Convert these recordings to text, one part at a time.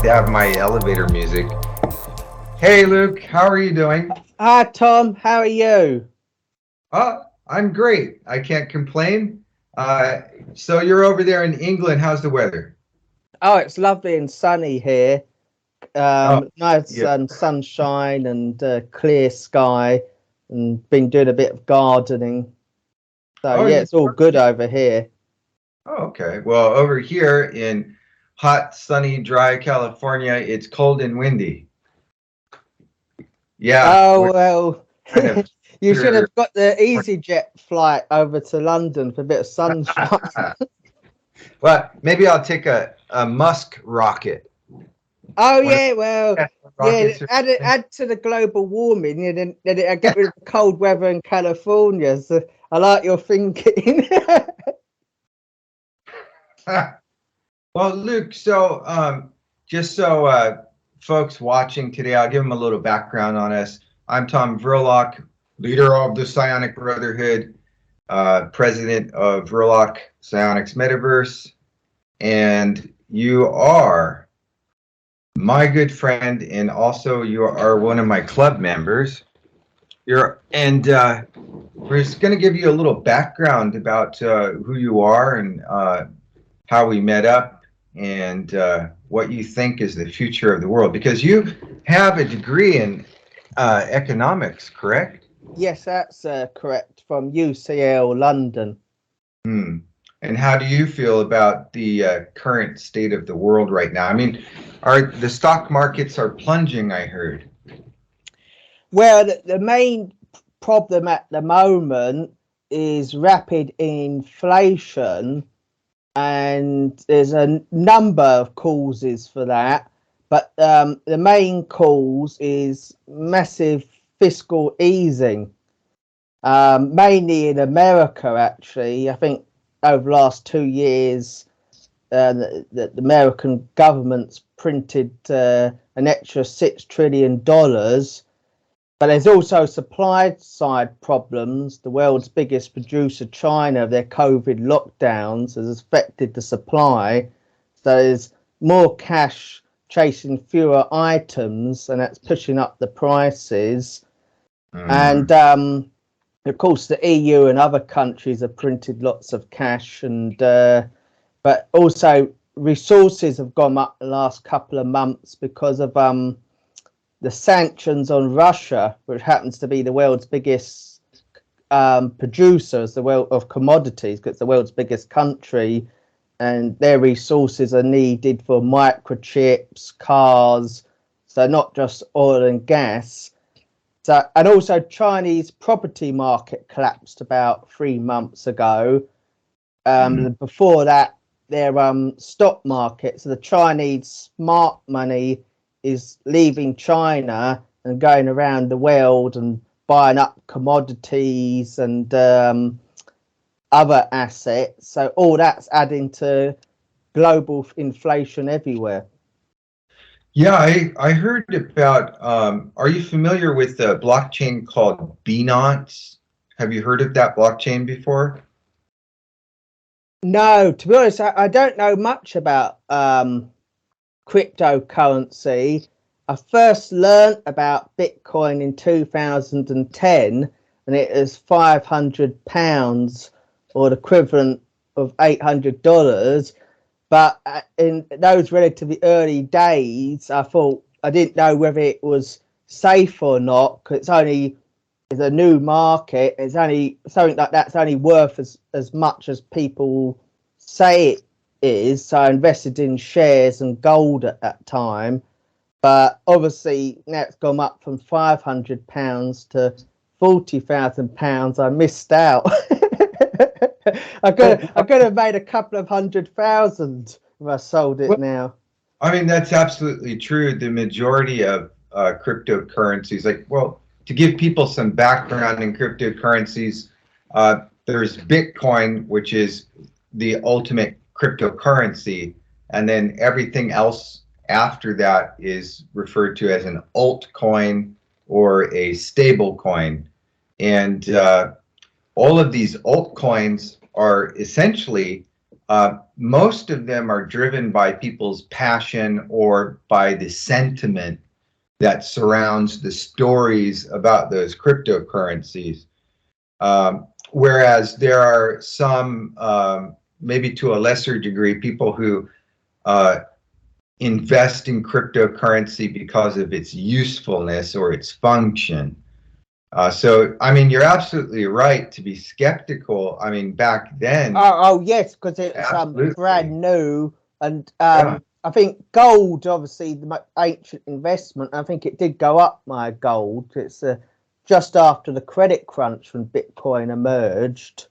to have my elevator music. Hey, Luke, how are you doing? Hi, Tom. How are you? I'm great. I can't complain. So you're over there in England. How's the weather? Oh, it's lovely and sunny here. Oh, Nice yeah. sunshine and clear sky, and been doing a bit of gardening. So Oh, yeah, it's all good over here. oh, okay. Well, over here in hot, sunny, dry California, it's cold and windy. Yeah, we're Oh well, kind of you should here. have got the EasyJet flight over to London for a bit of sunshine. Well, maybe I'll take a Musk rocket. Oh One of yeah, well, the yeah. rockets or something. Add to the global warming, and then it'll get rid of the cold weather in California. So I like your thinking. Well, Luke, so just so folks watching today, I'll give them a little background on us. I'm Tom VRilock, leader of the Psionic Brotherhood, president of VRilock Psionics Metaverse, and you are my good friend, and also you are one of my club members. We're just going to give you a little background about who you are and how we met up and what you think is the future of the world, because you have a degree in economics, correct? Yes, that's correct. From UCL London. Hmm. And how do you feel about the current state of the world right now? I mean, the stock markets are plunging, I heard. Well, the main problem at the moment is rapid inflation, and there's a number of causes for that. But the main cause is massive fiscal easing, mainly in America, actually. I think over the last 2 years, the American government's printed an extra $6 trillion. But there's also supply side problems. The world's biggest producer, China, their COVID lockdowns has affected the supply. So there's more cash chasing fewer items, and that's pushing up the prices. And of course, the EU and other countries have printed lots of cash, and but also resources have gone up the last couple of months because of the sanctions on Russia, which happens to be the world's biggest producer as the world of commodities, because it's the world's biggest country, and their resources are needed for microchips, cars, so not just oil and gas. So, and also Chinese property market collapsed about 3 months ago. Before that, their stock market, so the Chinese smart money is leaving China and going around the world and buying up commodities and other assets. So all that's adding to global inflation everywhere. Yeah, I heard about, are you familiar with the blockchain called Binance? Have you heard of that blockchain before? No, to be honest, I don't know much about cryptocurrency. I first learned about Bitcoin in 2010, and it was £500 or the equivalent of $800. But in those relatively early days, I didn't know whether it was safe or not, because it's a new market. It's only something like that's only worth as much as people say it is. So I invested in shares and gold at that time. But obviously now it's gone up from £500 to £40,000. I missed out. I could have made a couple of 100,000 if I sold it Well, now. I mean, that's absolutely true. The majority of cryptocurrencies, like, well, to give people some background in cryptocurrencies, there's Bitcoin, which is the ultimate cryptocurrency, and then everything else after that is referred to as an altcoin or a stable coin. And all of these altcoins are essentially most of them are driven by people's passion or by the sentiment that surrounds the stories about those cryptocurrencies. Whereas there are some, maybe to a lesser degree, people who invest in cryptocurrency because of its usefulness or its function. So, I mean, you're absolutely right to be skeptical. I mean, back then. Oh yes, because it's brand new, and I think gold, obviously, the ancient investment. I think it did go up, my gold. It's just after the credit crunch when Bitcoin emerged.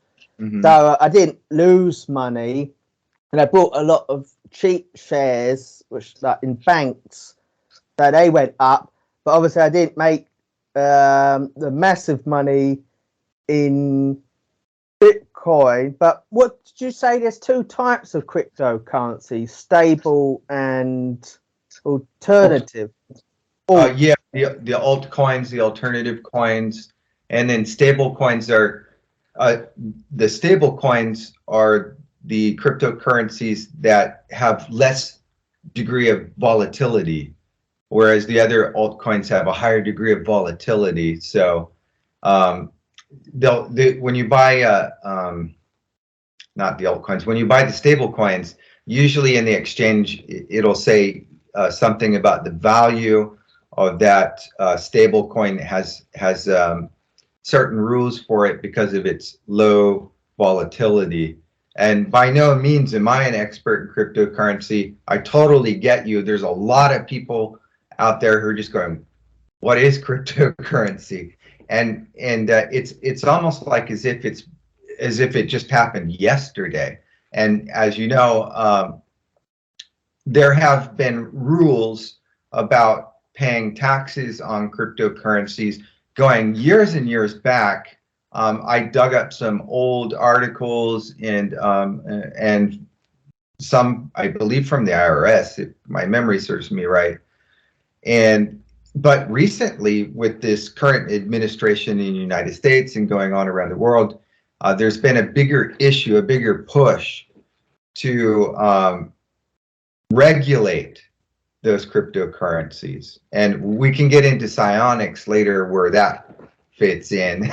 So I didn't lose money, and I bought a lot of cheap shares, which like in banks, so they went up. But obviously, I didn't make the massive money in Bitcoin. But what did you say? There's two types of cryptocurrency: stable and alternative. Yeah, the altcoins, the alternative coins, and then stable coins are the stable coins are the cryptocurrencies that have less degree of volatility, whereas the other altcoins have a higher degree of volatility. So when you buy not the altcoins, when you buy the stable coins, usually in the exchange it'll say something about the value of that stable coin has certain rules for it because of its low volatility. And by no means am I an expert in cryptocurrency. I totally get you. There's a lot of people out there who are just going, what is cryptocurrency? And it's almost like as if it just happened yesterday. And as you know, there have been rules about paying taxes on cryptocurrencies going years and years back. I dug up some old articles and some, I believe, from the IRS, if my memory serves me right. But recently, with this current administration in the United States and going on around the world, there's been a bigger issue, a bigger push to regulate those cryptocurrencies. And we can get into psionics later where that fits in.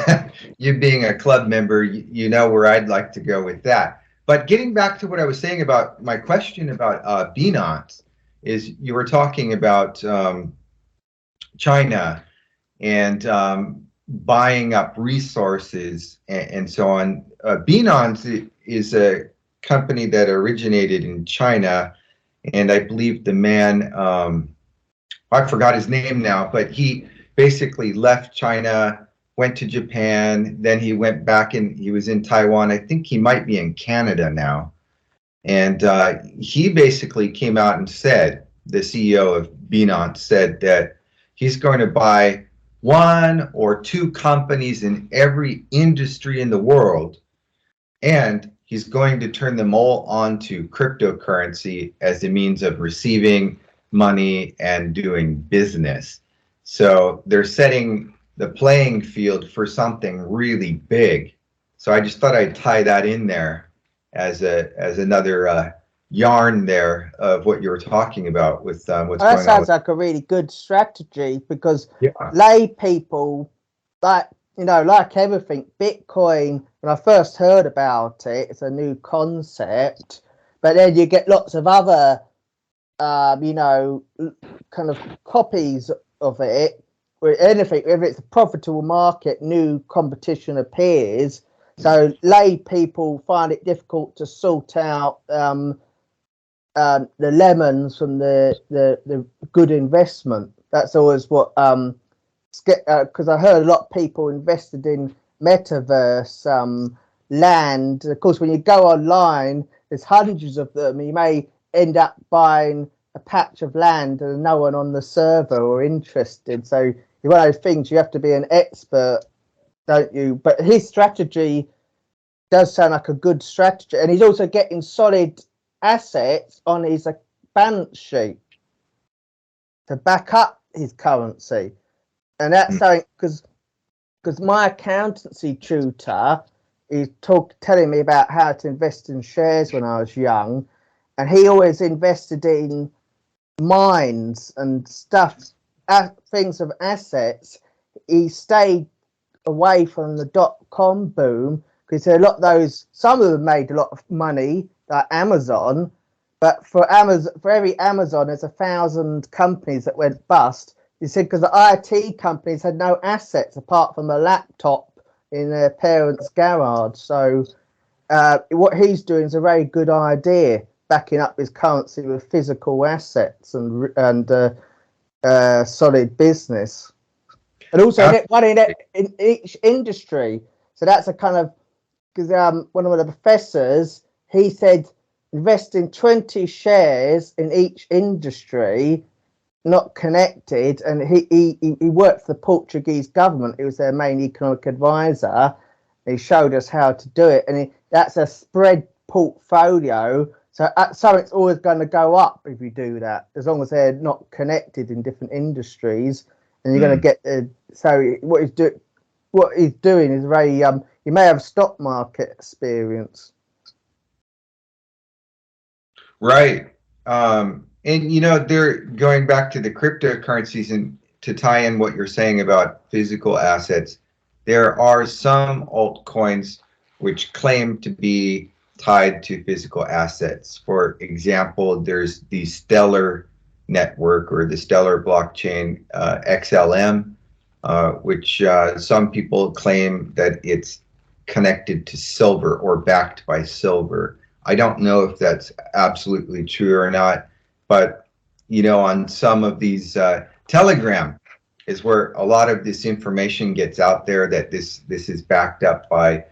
You being a club member, you know where I'd like to go with that. But getting back to what I was saying about my question about Binance, is you were talking about China and buying up resources and so on. Binance is a company that originated in China, and I believe the man, I forgot his name now, but he basically left China, went to Japan, then he went back and he was in Taiwan. I think he might be in Canada now. And he basically came out and said, the CEO of Binance said that he's going to buy one or two companies in every industry in the world, and he's going to turn them all onto cryptocurrency as a means of receiving money and doing business. So they're setting the playing field for something really big. So I just thought I'd tie that in there as another yarn there of what you were talking about with what's going on. That sounds like a really good strategy, because lay people, like everything, Bitcoin, when I first heard about it, it's a new concept, but then you get lots of other kind of copies of it. Where anything, if it's a profitable market, new competition appears. So lay people find it difficult to sort out the lemons from the good investment. That's always what because I heard a lot of people invested in metaverse land. Of course, when you go online, there's hundreds of them. You may end up buying a patch of land and no one on the server or interested. So one of those things, you have to be an expert, don't you? But his strategy does sound like a good strategy, and he's also getting solid assets on his balance sheet to back up his currency. And that's something, because my accountancy tutor he's telling me about how to invest in shares when I was young, and he always invested in mines and stuff, things of assets. He stayed away from the .com boom because a lot of those, some of them made a lot of money, like Amazon, but for every Amazon, there's 1,000 companies that went bust. He said because the IT companies had no assets apart from a laptop in their parents' garage. So what he's doing is a very good idea, backing up his currency with physical assets and solid business. And also one in each industry. So that's a kind of, because one of the professors, he said invest in 20 shares in each industry, not connected. And he worked for the Portuguese government. He was their main economic advisor. He showed us how to do it. And that's a spread portfolio. So something's always going to go up if you do that, as long as they're not connected in different industries. And you're going to get the, so what he's doing is very you may have stock market experience, right? And they're going back to the cryptocurrencies, and to tie in what you're saying about physical assets, there are some altcoins which claim to be tied to physical assets. For example, there's the Stellar network or the Stellar blockchain, XLM, which some people claim that it's connected to silver or backed by silver. I don't know if that's absolutely true or not, but on some of these Telegram is where a lot of this information gets out there, that this is backed up by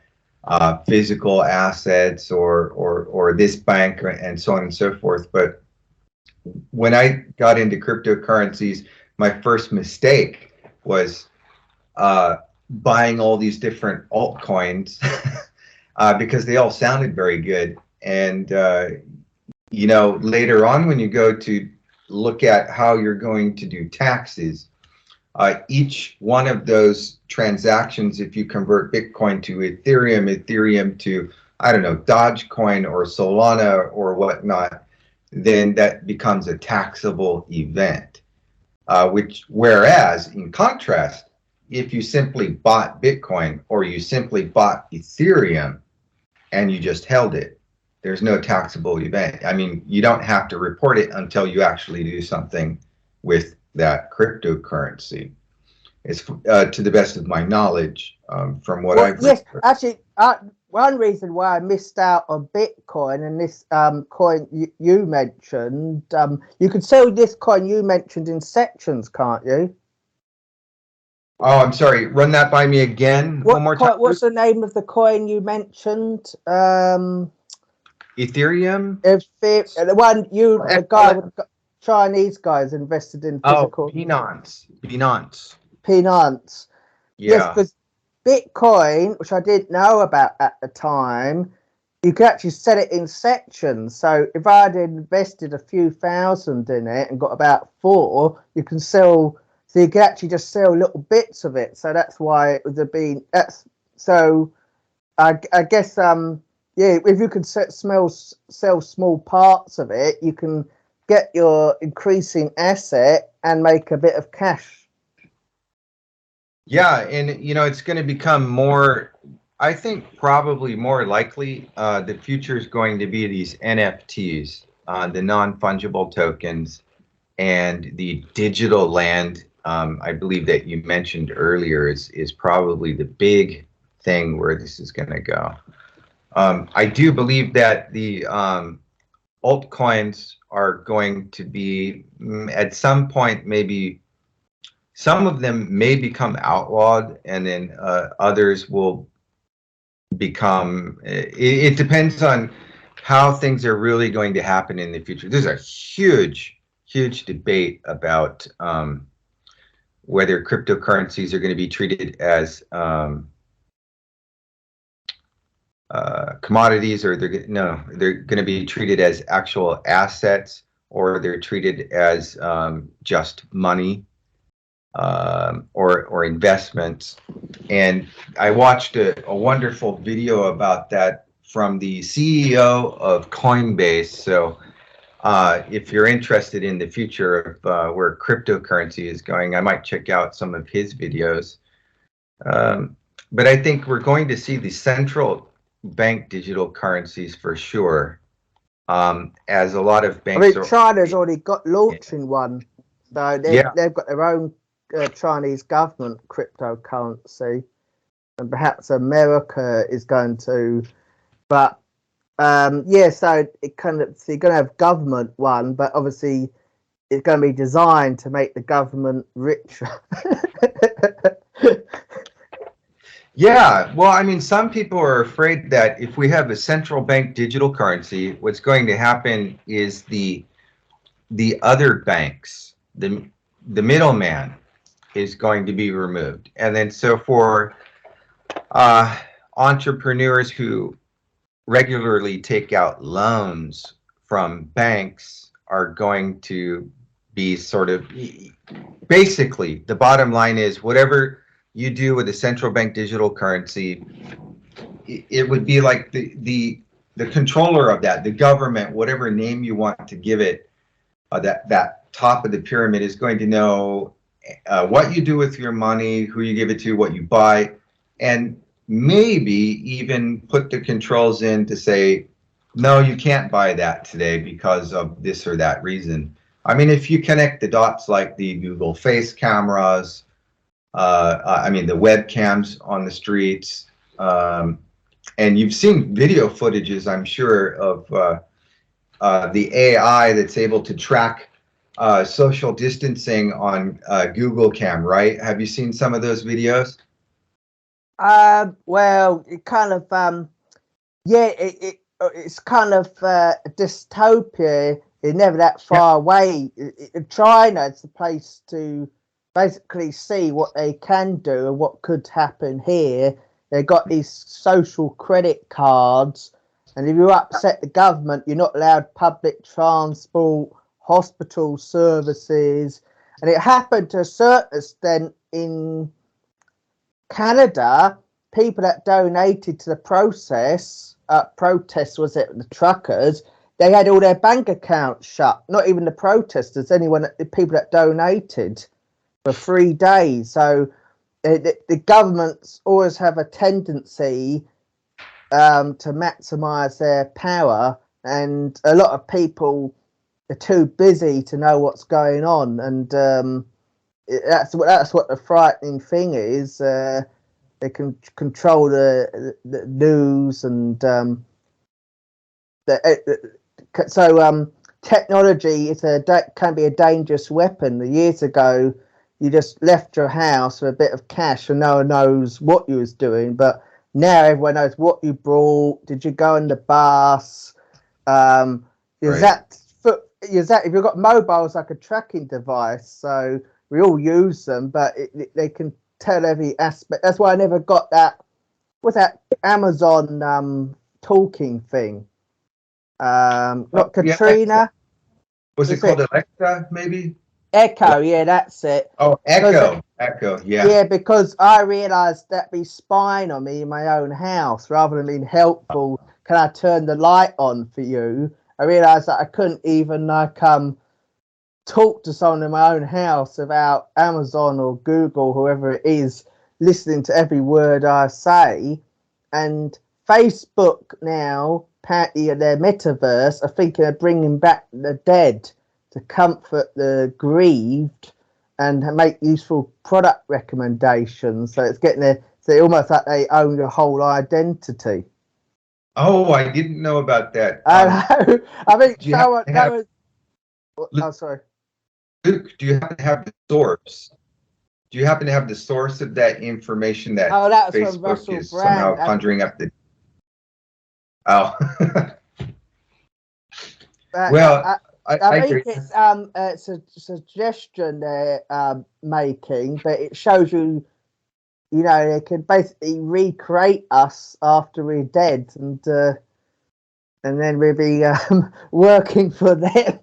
physical assets or this bank and so on and so forth. But when I got into cryptocurrencies, my first mistake was buying all these different altcoins because they all sounded very good. And later on, when you go to look at how you're going to do taxes, each one of those transactions, if you convert Bitcoin to Ethereum to, I don't know, Dogecoin or Solana or whatnot, then that becomes a taxable event. Whereas in contrast, if you simply bought Bitcoin or you simply bought Ethereum and you just held it, there's no taxable event. I mean, you don't have to report it until you actually do something with that cryptocurrency. It's to the best of my knowledge, from what I've read. Yes, actually, one reason why I missed out on Bitcoin and this coin you mentioned, you can sell this coin you mentioned in sections, can't you? Oh, I'm sorry. Run that by me again. One more time. What's the name of the coin you mentioned? Ethereum? The one the guy with Chinese guys invested in physical. Binance. Binance. Yeah. Yes, because Bitcoin, which I didn't know about at the time, you could actually set it in sections. So if I had invested a few thousand in it and got about 4, you can sell. So you can actually just sell little bits of it. So that's why it would have been. So I guess if you can sell small parts of it, you can get your increasing asset and make a bit of cash. Yeah, and it's going to become more, I think probably more likely, the future is going to be these NFTs, the non-fungible tokens, and the digital land. I believe that you mentioned earlier is probably the big thing where this is going to go. I do believe that the altcoins are going to be, at some point, maybe some of them may become outlawed, and then others will become, it depends on how things are really going to happen in the future. There's a huge debate about whether cryptocurrencies are going to be treated as commodities, or they're going to be treated as actual assets, or they're treated as just money. or investments. And I watched a wonderful video about that from the CEO of Coinbase. So if you're interested in the future of where cryptocurrency is going, I might check out some of his videos. But I think we're going to see the central bank digital currencies for sure, as a lot of banks are. China's already got launching one, so they've got their own Chinese government cryptocurrency, and perhaps America is going to. But so it kind of, so you're going to have government one, but obviously it's going to be designed to make the government richer. Yeah, well, I mean, some people are afraid that if we have a central bank digital currency, what's going to happen is the other banks, the middleman is going to be removed. And then so for entrepreneurs who regularly take out loans from banks are going to be sort of, basically, the bottom line is whatever you do with a central bank digital currency, it would be like the controller of that, the government, whatever name you want to give it, that top of the pyramid is going to know what you do with your money, who you give it to, what you buy, and maybe even put the controls in to say, no, you can't buy that today because of this or that reason. I mean, if you connect the dots like the Google Face cameras, I mean, the webcams on the streets, and you've seen video footages, I'm sure, of the AI that's able to track social distancing on Google Cam, right? Have you seen some of those videos? Well, it kind of, it's kind of a dystopia. It's never that far away. China is the place to basically see what they can do and what could happen here. They've got these social credit cards, and if you upset the government, you're not allowed public transport, hospital services. And it happened to a certain extent in Canada. People that donated to the protest, was it the truckers? They had all their bank accounts shut. Not even the protesters, the people that donated for 3 days. So the governments always have a tendency to maximize their power, and a lot of people are too busy to know what's going on, and that's what the frightening thing is. They can control the news, and technology can be a dangerous weapon. Years ago, you just left your house with a bit of cash and no one knows what you was doing, but now everyone knows what you brought. Did you go on the bus? If you've got mobiles, like a tracking device, so we all use them, but they can tell every aspect. That's why I never got that. What's that Amazon talking thing? Not Katrina. Yeah, was it called Alexa, maybe? Echo, yeah, that's it. Oh, Echo, yeah. Yeah, because I realised that'd be spying on me in my own house rather than being helpful. Can I turn the light on for you? I realised that I couldn't even talk to someone in my own house without Amazon or Google, whoever it is, listening to every word I say. And Facebook now, apparently their metaverse, are thinking of bringing back the dead to comfort the grieved and make useful product recommendations. So it's so almost like they own your whole identity. Oh, I didn't know about that. I know. I think sorry. Luke, do you happen to have the source? Do you happen to have the source of that information that that was from Facebook Russell is Brand. somehow conjuring up the? Oh. Well, I think it's a suggestion they're making, but it shows you, they can basically recreate us after we're dead, and then we'll be working for them.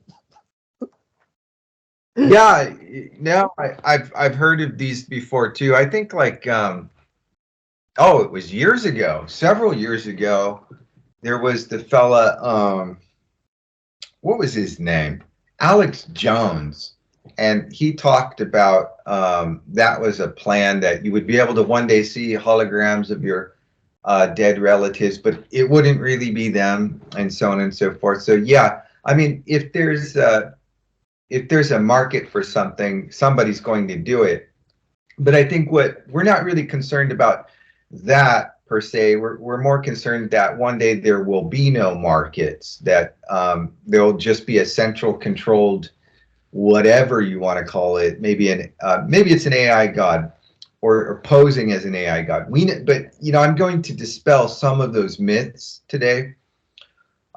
Yeah, no, I've heard of these before too. I think like oh, it was years ago, several years ago. There was the fella, what was his name? Alex Jones. And he talked about that was a plan that you would be able to one day see holograms of your dead relatives, but it wouldn't really be them, and so on and so forth. So yeah, I mean, if there's a market for something, somebody's going to do it. But I think what we're not really concerned about that per se. We're more concerned that one day there will be no markets, that there'll just be a central controlled, whatever you want to call it. Maybe maybe it's an AI god, or posing as an AI god. But I'm going to dispel some of those myths today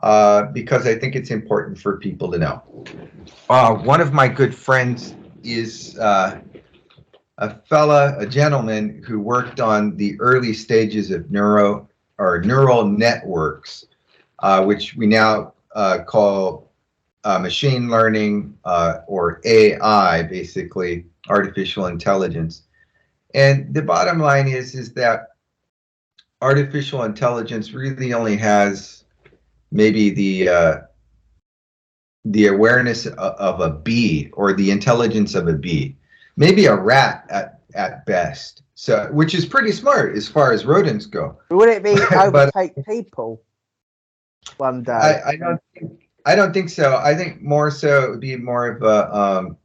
because I think it's important for people to know. One of my good friends is a gentleman who worked on the early stages of neural networks, which we now call machine learning, or AI, basically artificial intelligence. And the bottom line is that artificial intelligence really only has maybe the awareness of a bee, or the intelligence of a bee, maybe a rat at best. So, which is pretty smart as far as rodents go. Would it be overtake people one day? I don't think so. I think more so it would be more of a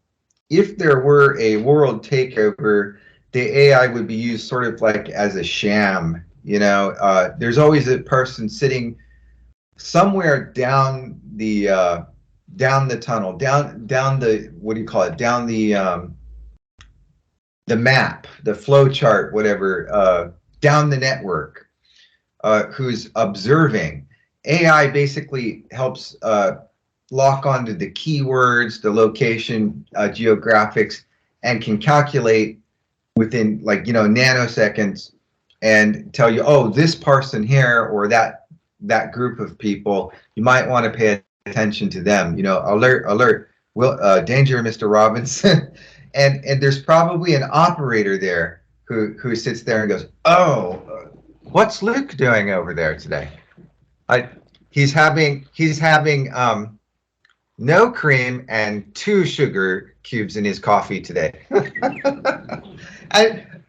if there were a world takeover, the AI would be used sort of like as a sham. There's always a person sitting somewhere down the tunnel, down the, what do you call it, down the map, the flow chart, whatever, down the network, who's observing. AI basically helps lock onto the keywords, the location, geographics, and can calculate within nanoseconds and tell you, oh, this person here, or that group of people, you might want to pay attention to them. Alert, danger, Mr. Robinson. and there's probably an operator there who sits there and goes, oh, what's Luke doing over there today? He's having no cream and 2 sugar cubes in his coffee today.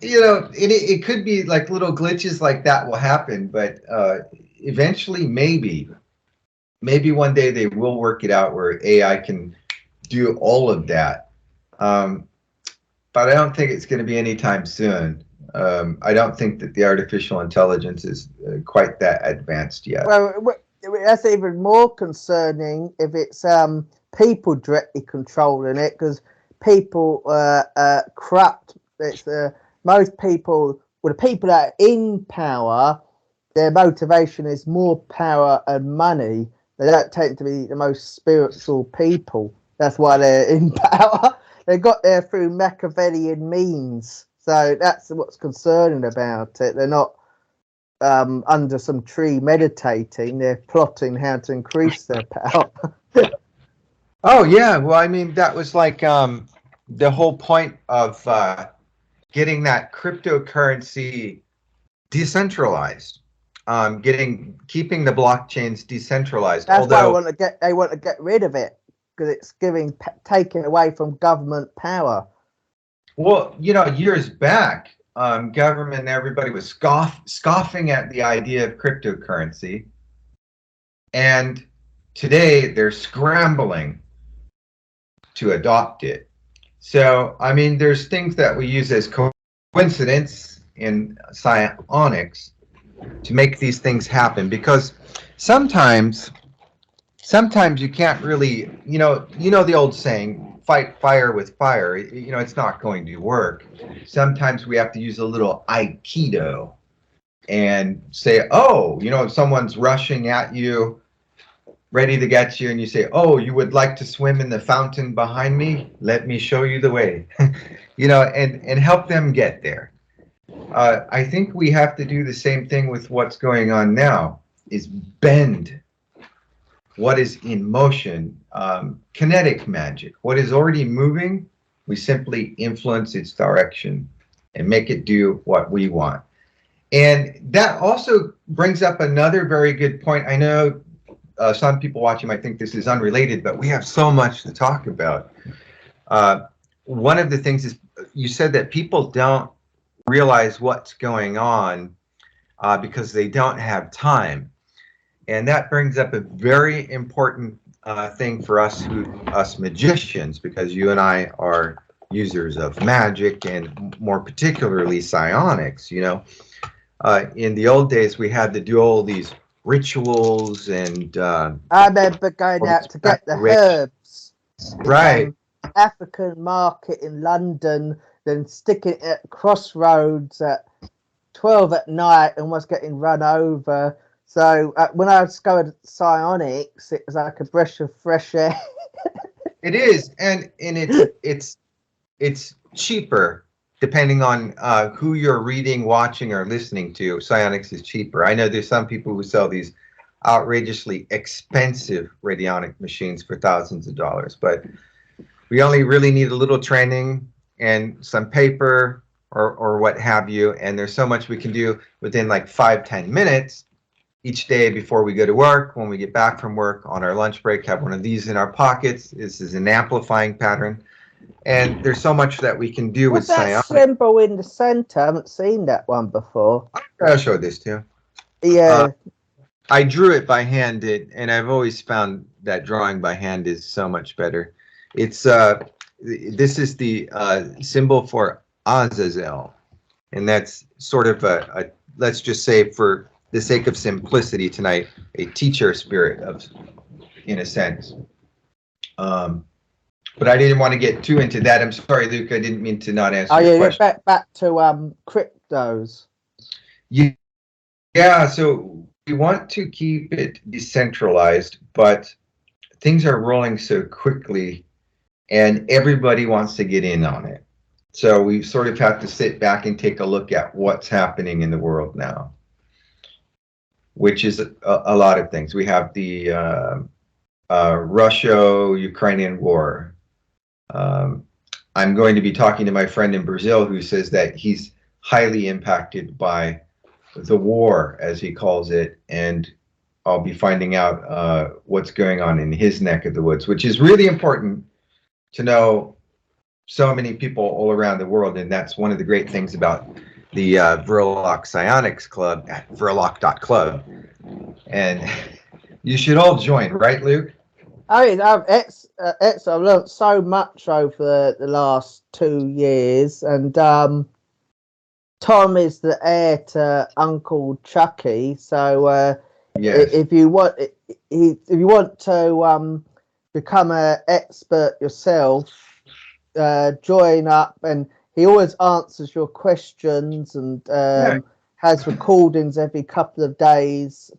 It could be like little glitches like that will happen, but eventually maybe one day they will work it out where AI can do all of that. But I don't think it's going to be anytime soon. I don't think that the artificial intelligence is quite that advanced yet. Well, that's even more concerning if it's people directly controlling it, because people corrupt. It's most people, well, the people that are in power, their motivation is more power and money. They don't tend to be the most spiritual people. That's why they're in power. They got there through Machiavellian means. So that's what's concerning about it. They're not under some tree meditating. They're plotting how to increase their power. Oh yeah, well, I mean, that was like the whole point of getting that cryptocurrency decentralized, keeping the blockchains decentralized. That's why they want to get rid of it, because it's taking away from government power. Well, years back, government and everybody was scoffing at the idea of cryptocurrency, and today they're scrambling to adopt it. So, I mean, there's things that we use as coincidence in psionics to make these things happen, because sometimes you can't really, the old saying, fight fire with fire. It's not going to work. Sometimes we have to use a little aikido and say, oh, if someone's rushing at you, ready to get you, and you say, oh, you would like to swim in the fountain behind me? Let me show you the way. And help them get there. I think we have to do the same thing with what's going on now, is bend what is in motion, kinetic magic. What is already moving, we simply influence its direction and make it do what we want. And that also brings up another very good point. I know some people watching might think this is unrelated, but we have so much to talk about. One of the things is you said that people don't realize what's going on because they don't have time. And that brings up a very important thing for us magicians, because you and I are users of magic, and more particularly psionics. You know, in the old days, we had to do all these rituals, and I remember going out to get the herbs. Right. African market in London, then sticking it at crossroads at 12 at night and was getting run over. So when I discovered psionics, it was like a breath of fresh air. It is, and it's cheaper depending on who you're reading, watching, or listening to. Psionics is cheaper. I know there's some people who sell these outrageously expensive radionic machines for thousands of dollars, but we only really need a little training and some paper or what have you, and there's so much we can do within like 5-10 minutes each day before we go to work. When we get back from work on our lunch break, have one of these in our pockets. This is an amplifying pattern, and there's so much that we can do with psionics. That symbol in the center, I haven't seen that one before. I'll show this too. Yeah. I drew it by hand, and I've always found that drawing by hand is so much better. It's this is the symbol for Azazel, and that's sort of a let's just say, for the sake of simplicity tonight, a teacher spirit of, in a sense. But I didn't want to get too into that. I'm sorry, Luke. I didn't mean to not answer your question. Back to cryptos. Yeah, so we want to keep it decentralized, but things are rolling so quickly, and everybody wants to get in on it. So we sort of have to sit back and take a look at what's happening in the world now, which is a lot of things. We have the Russia-Ukrainian war. I'm going to be talking to my friend in Brazil who says that he's highly impacted by the war, as he calls it, and I'll be finding out what's going on in his neck of the woods, which is really important to know. So many people all around the world, and that's one of the great things about the VRilock Psionics Club at VRilock.club. And you should all join, right, Luke? I mean, I've learned so much over the last 2 years, and Tom is the heir to Uncle Chucky. So yes. if you want to become an expert yourself, join up, and he always answers your questions, and has recordings every couple of days.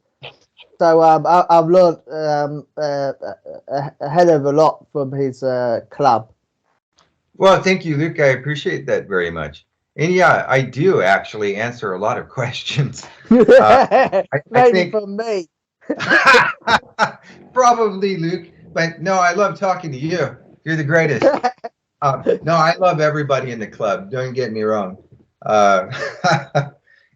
So I've learned a hell of a lot from his club. Well, thank you, Luke. I appreciate that very much. And yeah, I do actually answer a lot of questions. I think from me. Probably, Luke. But no, I love talking to you. You're the greatest. No, I love everybody in the club. Don't get me wrong.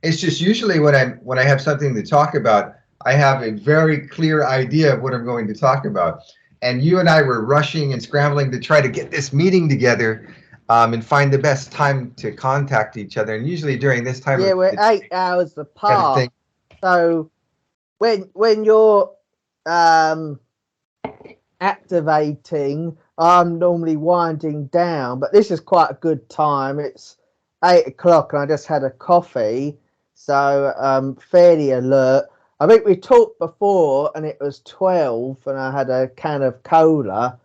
It's just usually when I have something to talk about, I have a very clear idea of what I'm going to talk about. And you and I were rushing and scrambling to try to get this meeting together, and find the best time to contact each other. And usually during this time, yeah, we're 8 hours apart. So when you're activating, I'm normally winding down, but this is quite a good time. It's 8 o'clock and I just had a coffee, so I'm fairly alert. I think we talked before and it was 12 and I had a can of cola.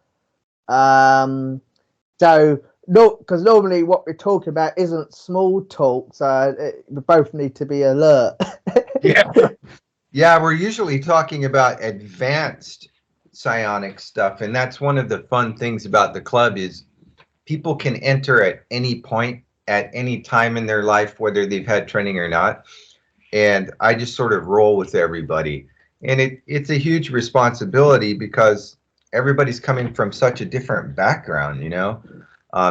So, no, because normally what we're talking about isn't small talk, so we both need to be alert. Yeah, we're usually talking about advanced psionic stuff, and that's one of the fun things about the club is people can enter at any point, at any time in their life, whether they've had training or not. And I just sort of roll with everybody. And it's a huge responsibility because everybody's coming from such a different background, you know.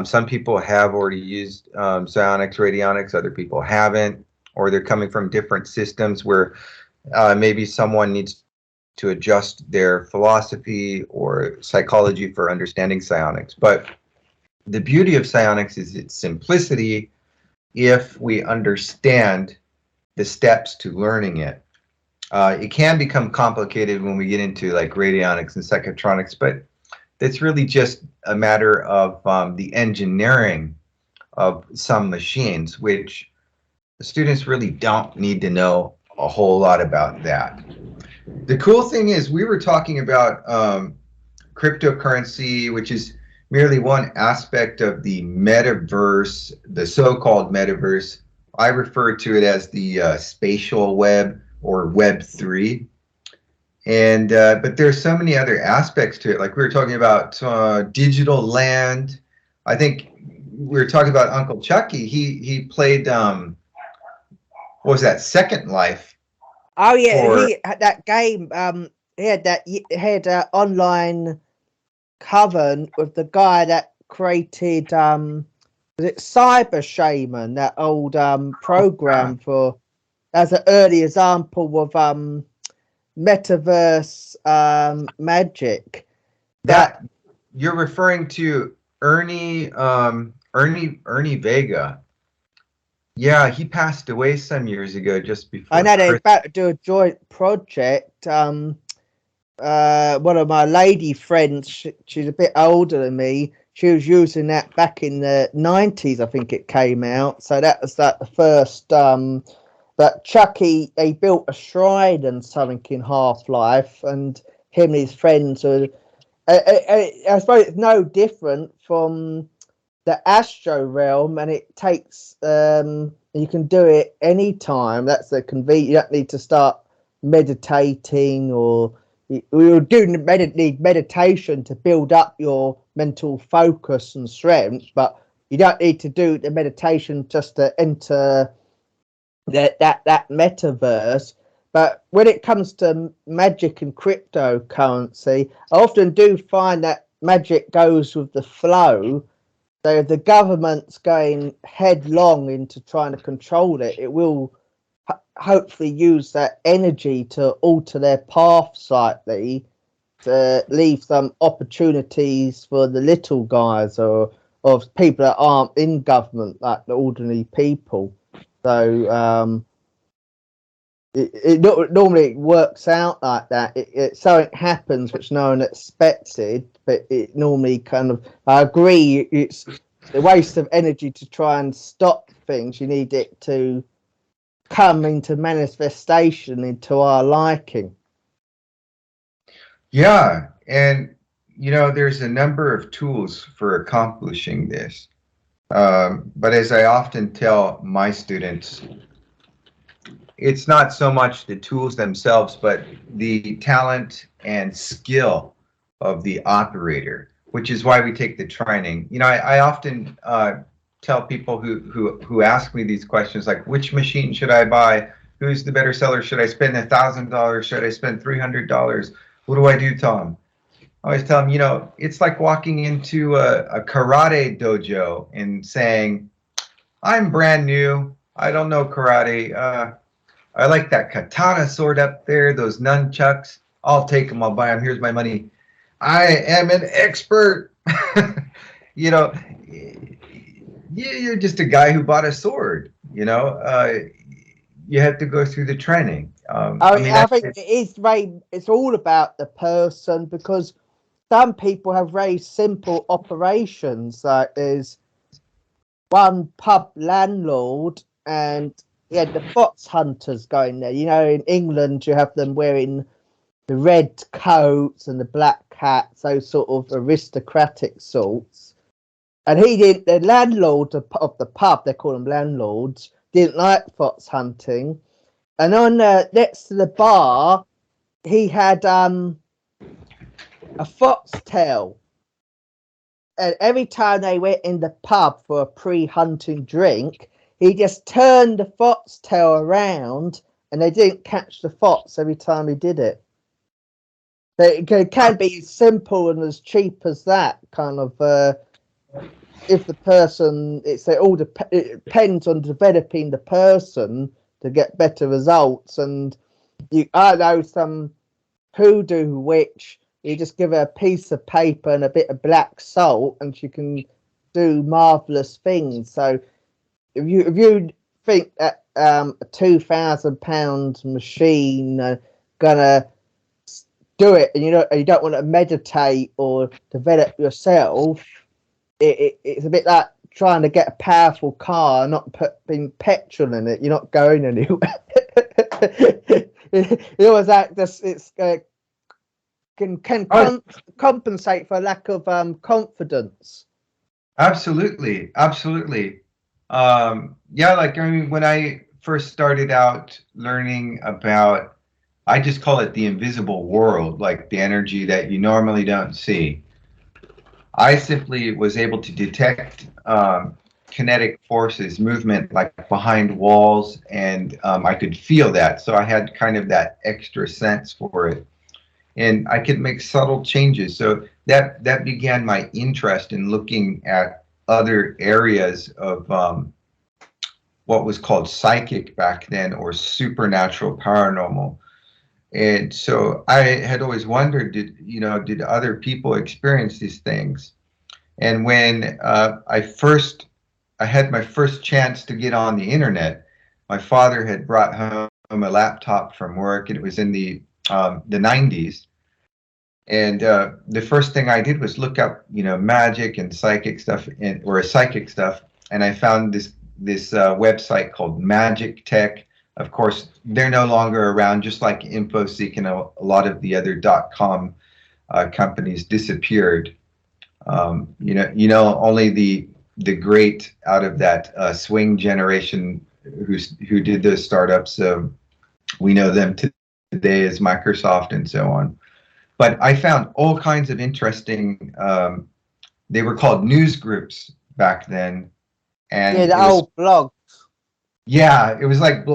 Some people have already used psionics, radionics, other people haven't, or they're coming from different systems where maybe someone needs to adjust their philosophy or psychology for understanding psionics. But the beauty of psionics is its simplicity if we understand the steps to learning it. It can become complicated when we get into like radionics and psychotronics, but it's really just a matter of the engineering of some machines, which the students really don't need to know a whole lot about that. The cool thing is we were talking about cryptocurrency, which is merely one aspect of the metaverse, the so-called metaverse. I refer to it as the spatial web or Web 3. And but there's so many other aspects to it. Like we were talking about digital land. I think we were talking about Uncle Chucky. He played what was that, Second Life? Oh yeah, he had that game. He had an online coven with the guy that created was it Cyber Shaman, that old program for as an early example of metaverse magic. That you're referring to Ernie Vega. Yeah, he passed away some years ago, just before. I know they're about to do a joint project. One of my lady friends, she's a bit older than me. She was using that back in the 90s, I think it came out. So that was like the first. But Chucky, they built a shrine and something in Half-Life, and him and his friends were. I suppose it's no different from the Astro Realm, and it takes. You can do it anytime. That's the convenient. You don't need to start meditating, or you do need meditation to build up your mental focus and strength, but you don't need to do the meditation just to enter that metaverse. But when it comes to magic and cryptocurrency, I often do find that magic goes with the flow. So if the government's going headlong into trying to control it, it will hopefully use that energy to alter their path slightly, to leave some opportunities for the little guys or people that aren't in government, like the ordinary people. So normally it works out like that. Something happens which no one expected, but it normally kind of. I agree. It's a waste of energy to try and stop things. You need it to come into manifestation into our liking. Yeah, and you know, there's a number of tools for accomplishing this. But as I often tell my students, it's not so much the tools themselves, but the talent and skill of the operator, which is why we take the training. You know, I often tell people who ask me these questions, like, which machine should I buy? Who's the better seller? Should I spend $1,000? Should I spend $300? What do I do, Tom? I always tell them, you know, it's like walking into a karate dojo and saying, I'm brand new. I don't know karate. I like that katana sword up there, those nunchucks. I'll take them. I'll buy them. Here's my money. I am an expert. You know, you're just a guy who bought a sword. You know, you have to go through the training. I think it's all about the person, because some people have very simple operations. Like there's one pub landlord, and he had the fox hunters going there. You know, in England, you have them wearing the red coats and the black hats, those sort of aristocratic sorts. And he didn't. The landlord of the pub, they call them landlords, didn't like fox hunting. And on next to the bar, he had a foxtail. And every time they went in the pub for a pre-hunting drink, he just turned the foxtail around, and they didn't catch the fox every time he did it. It can be as simple and as cheap as that kind of. If the person, it depends on developing the person to get better results. And I know some hoodoo witch. You just give her a piece of paper and a bit of black salt, and she can do marvelous things. So if you think that a £2,000 machine gonna do it, and you don't want to meditate or develop yourself, it's a bit like trying to get a powerful car, not putting petrol in it. You're not going anywhere. It always like this. It's can compensate for a lack of confidence. Absolutely, absolutely. Yeah, like I mean, when I first started out learning about, I just call it the invisible world, like the energy that you normally don't see. I simply was able to detect kinetic forces, movement like behind walls, and I could feel that. So I had kind of that extra sense for it. And I could make subtle changes. So that began my interest in looking at other areas of what was called psychic back then, or supernatural paranormal. And so I had always wondered, did other people experience these things? And when I had my first chance to get on the internet, my father had brought home a laptop from work, and it was in the 90s. And the first thing I did was look up, magic and psychic stuff, or psychic stuff, and I found this website called Magic Tech. Of course, they're no longer around, just like InfoSeek and a lot of the other .com companies disappeared. Only the great out of that swing generation who did those startups. We know them today as Microsoft and so on. But I found all kinds of interesting. They were called news groups back then, and the old blogs. Yeah, it was like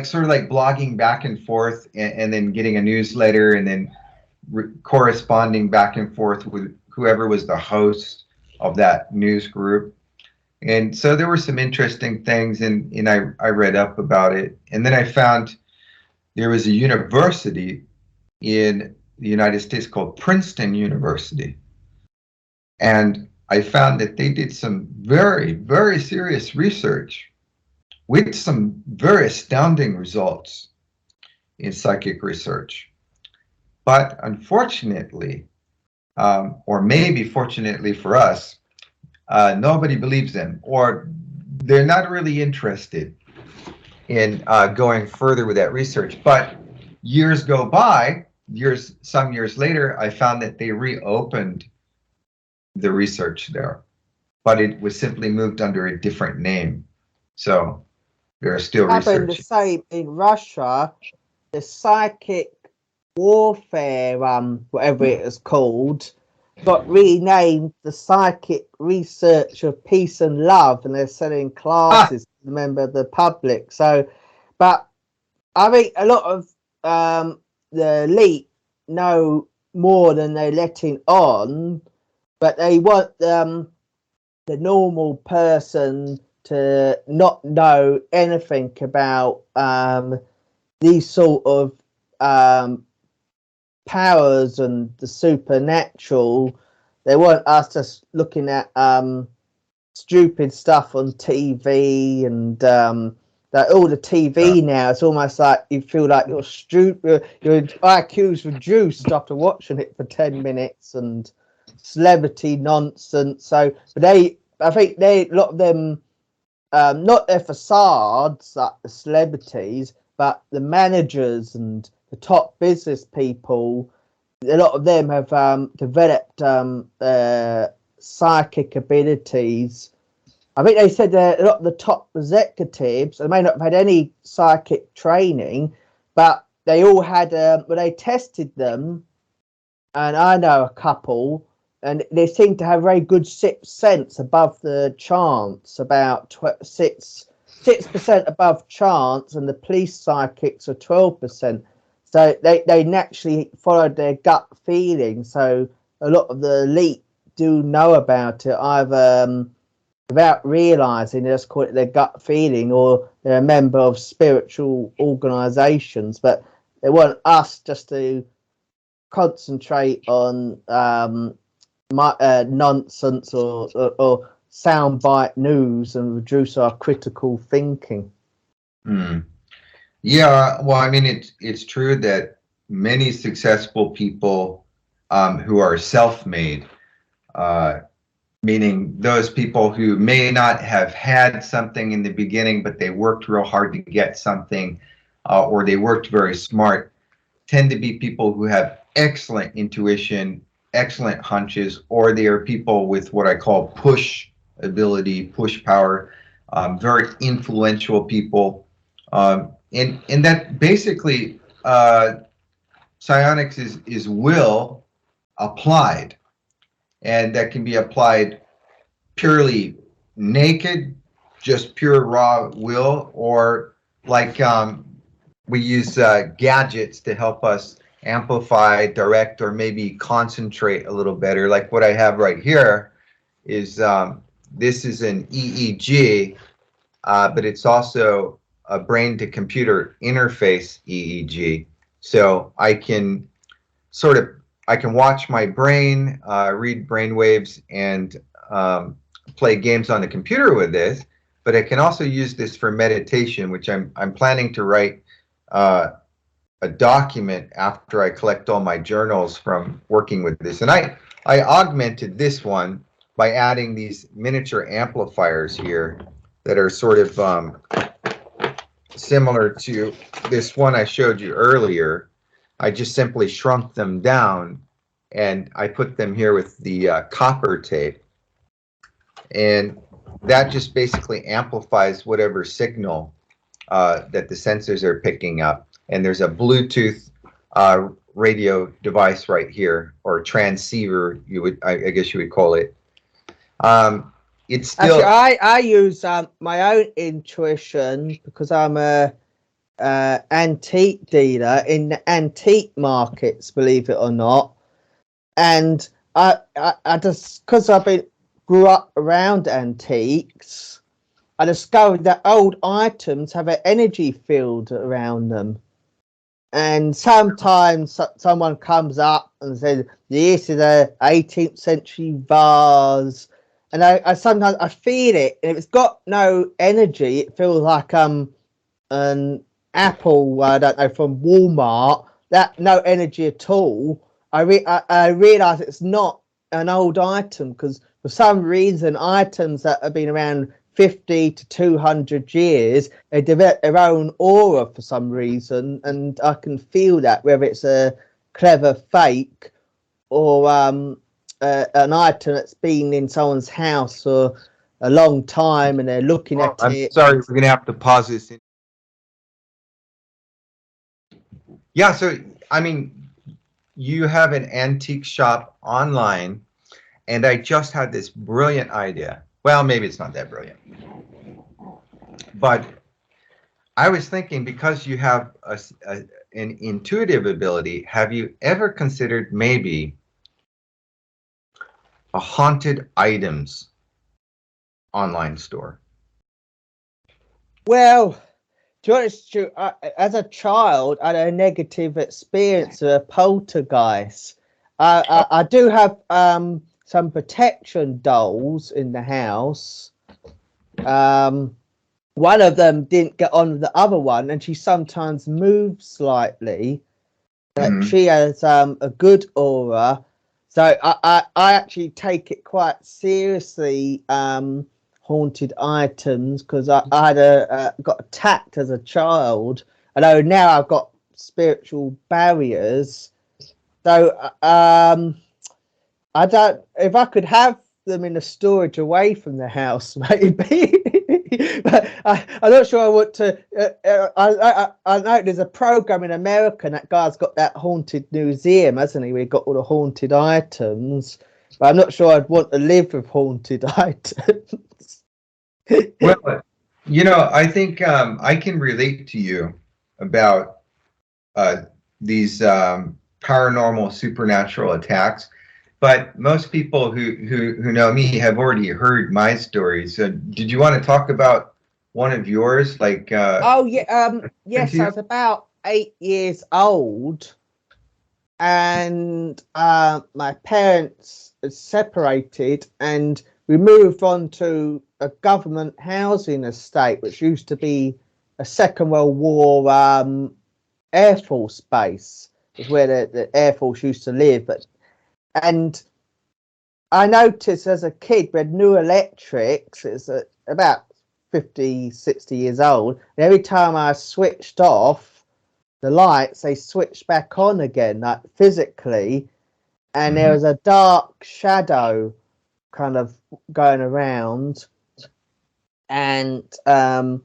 sort of like blogging back and forth, and then getting a newsletter, and then corresponding back and forth with whoever was the host of that news group. And so there were some interesting things, and I read up about it. And then I found there was a university in the United States called Princeton University. And I found that they did some very, very serious research with some very astounding results in psychic research. But unfortunately, or maybe fortunately for us, nobody believes them, or they're not really interested in going further with that research. But years go by, some years later, I found that they reopened the research there, but it was simply moved under a different name. So there are still research. The same in Russia. The psychic warfare, whatever it is called, got renamed the Psychic Research of Peace and Love, and they're selling classes to the member of the public. So, but I think a lot of the elite know more than they're letting on, but they want the normal person to not know anything about these sort of powers and the supernatural. They want us just looking at stupid stuff on TV, and that all the TV now, it's almost like you feel like you're stupid, your IQ's reduced after watching it for 10 minutes, and celebrity nonsense. So, but I think a lot of them, not their facades like the celebrities, but the managers and the top business people, a lot of them have developed psychic abilities. I think they said that a lot of the top executives, they may not have had any psychic training, but they all had, when they tested them, and I know a couple, and they seem to have very good sixth sense above the chance, about 6% above chance, and the police psychics are 12%. So they naturally followed their gut feeling. So a lot of the elite do know about it, either without realizing, they just call it their gut feeling, or they're a member of spiritual organizations. But they want us just to concentrate on nonsense or soundbite news and reduce our critical thinking. Yeah, well, I mean, it's true that many successful people who are self-made, meaning those people who may not have had something in the beginning, but they worked real hard to get something, or they worked very smart, tend to be people who have excellent intuition, excellent hunches, or they are people with what I call push ability, push power, very influential people. And that basically psionics is will applied, and that can be applied purely naked, just pure raw will, or like we use gadgets to help us amplify, direct, or maybe concentrate a little better. Like what I have right here is this is an EEG, but it's also a brain to computer interface EEG. So I can watch my brain, read brain waves, and play games on the computer with this. But I can also use this for meditation, which I'm planning to write a document after I collect all my journals from working with this. And I augmented this one by adding these miniature amplifiers here that are sort of similar to this one I showed you earlier. I just simply shrunk them down and I put them here with the copper tape. And that just basically amplifies whatever signal that the sensors are picking up. And there's a Bluetooth radio device right here, or transceiver, I guess you would call it. It's still. Actually, I use my own intuition because I'm a antique dealer in the antique markets, believe it or not. And I just, because grew up around antiques, I discovered that old items have an energy field around them. And sometimes someone comes up and says, this is a 18th century vase. And I sometimes I feel it, and if it's got no energy, it feels like an apple, I don't know, from Walmart, that no energy at all. I realize it's not an old item, because for some reason items that have been around 50 to 200 years, they develop their own aura for some reason, and I can feel that, whether it's a clever fake or an item that's been in someone's house for a long time and they're looking at I'm it. Sorry, we're gonna have to pause this. Yeah, so I mean, you have an antique shop online, and I just had this brilliant idea. Well, maybe it's not that brilliant, but I was thinking, because you have an intuitive ability, have you ever considered maybe a haunted items online store? Well, to be honest, as a child, I had a negative experience of a poltergeist. I do have some protection dolls in the house. One of them didn't get on with the other one, and she sometimes moves slightly. But she has a good aura. So I actually take it quite seriously, haunted items, because I had got attacked as a child. Although now I've got spiritual barriers. So I don't. If I could have them in a storage away from the house, maybe. But I'm not sure I want to. I know there's a program in America, and that guy's got that haunted museum, hasn't he? Where he got all the haunted items. But I'm not sure I'd want to live with haunted items. Well, I think I can relate to you about these paranormal supernatural attacks. But most people who know me have already heard my stories. So did you want to talk about one of yours? Like, Oh yeah, yes, to I you? was about 8 years old, and my parents had separated, and we moved on to a government housing estate, which used to be a Second World War Air Force base. Is where the Air Force used to live, and I noticed as a kid we had new electrics. It's about 50, 60 years old. And every time I switched off the lights, they switched back on again, like physically. And there Mhm. was a dark shadow kind of going around. And I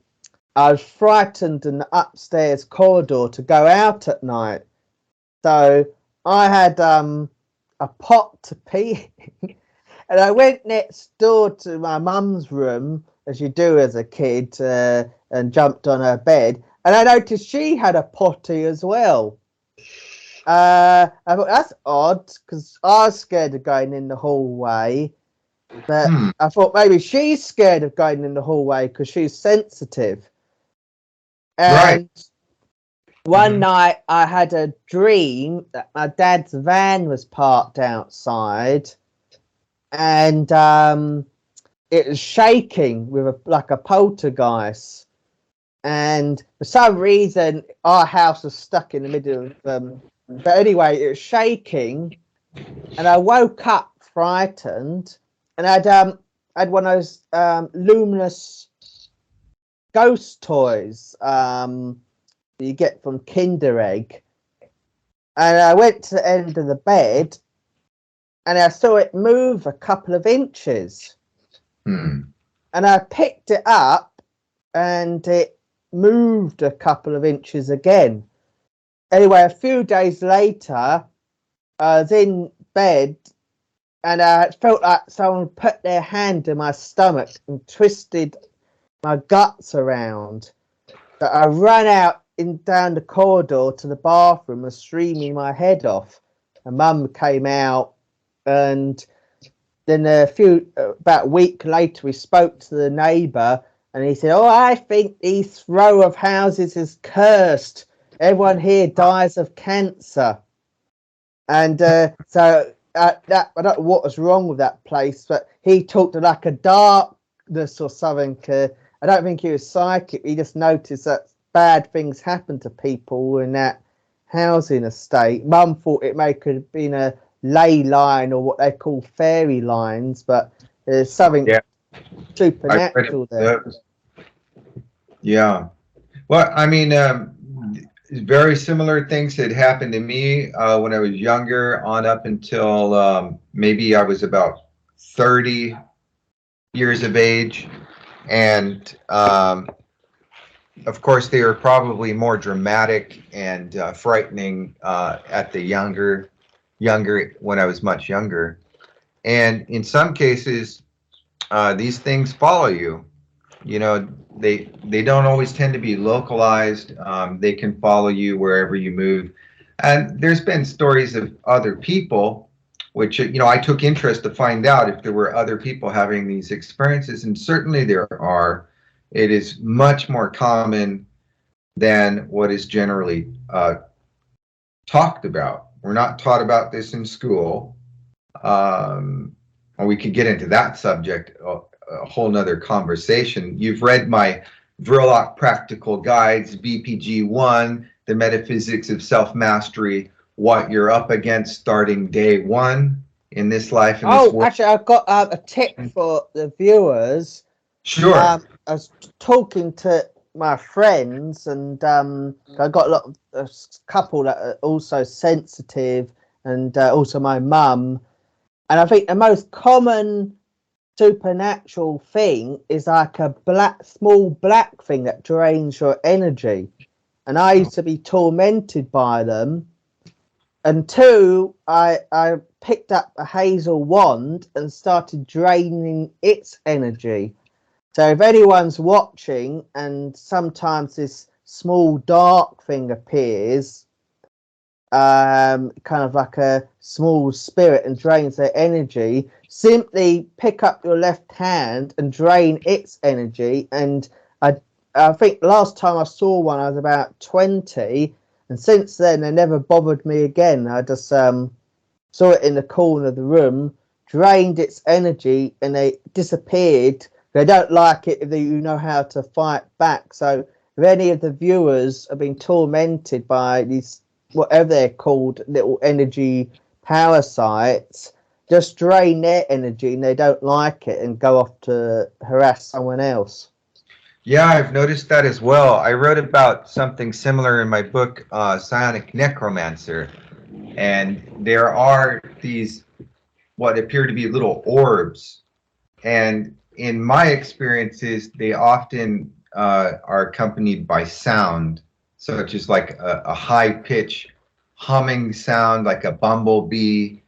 was frightened in the upstairs corridor to go out at night. So I had a pot to pee in. And I went next door to my mum's room, as you do as a kid, and jumped on her bed. And I noticed she had a potty as well. I thought that's odd because I was scared of going in the hallway. But Hmm. I thought maybe she's scared of going in the hallway because she's sensitive. Right. And one Mhm. night I had a dream that my dad's van was parked outside, and it was shaking with like a poltergeist, and for some reason our house was stuck in the middle of but anyway, it was shaking, and I woke up frightened, and I'd one of those luminous ghost toys you get from Kinder Egg, and I went to the end of the bed and I saw it move a couple of inches, Hmm. and I picked it up and it moved a couple of inches again. Anyway, a few days later, I was in bed and I felt like someone put their hand in my stomach and twisted my guts around. But I ran out in down the corridor to the bathroom and screaming my head off. And Mum came out, and then about a week later, we spoke to the neighbour, and he said, "Oh, I think this row of houses is cursed. Everyone here dies of cancer." And so that I don't know what was wrong with that place, but he talked of like a darkness or something. I don't think he was psychic. He just noticed that bad things happen to people in that housing estate. Mum thought it may could have been a ley line or what they call fairy lines, but there's something Yeah, I've read supernatural about there. those. Yeah. Well, I mean, very similar things had happened to me when I was younger, on up until maybe I was about 30 years of age. And of course, they were probably more dramatic and frightening at the younger when I was much younger. And in some cases, these things follow you. You know, they don't always tend to be localized. They can follow you wherever you move. And there's been stories of other people, which I took interest to find out if there were other people having these experiences, and certainly there are. It is much more common than what is generally talked about. We're not taught about this in school. And we could get into that subject a whole nother conversation. You've read my VRilock Practical Guides, BPG1, The Metaphysics of Self-Mastery, what you're up against starting day one in this life, in this Oh, world. actually, I've got a tip for the viewers. Sure. I was talking to my friends, and I got a lot of a couple that are also sensitive, and also my mum. And I think the most common supernatural thing is like a small black thing that drains your energy. And I used to be tormented by them. And two, I picked up a hazel wand and started draining its energy. So if anyone's watching and sometimes this small dark thing appears, kind of like a small spirit and drains their energy, simply pick up your left hand and drain its energy. And I think last time I saw one, I was about 20, and since then they never bothered me again. I just saw it in the corner of the room, drained its energy, and they disappeared. They don't like it if you know how to fight back. So if any of the viewers have been tormented by these, whatever they're called, little energy parasites, just drain their energy and they don't like it and go off to harass someone else. Yeah, I've noticed that as well. I wrote about something similar in my book, Psionic Necromancer. And there are these, what appear to be little orbs. And in my experiences, they often are accompanied by sound, such as like a high pitch humming sound, like a bumblebee.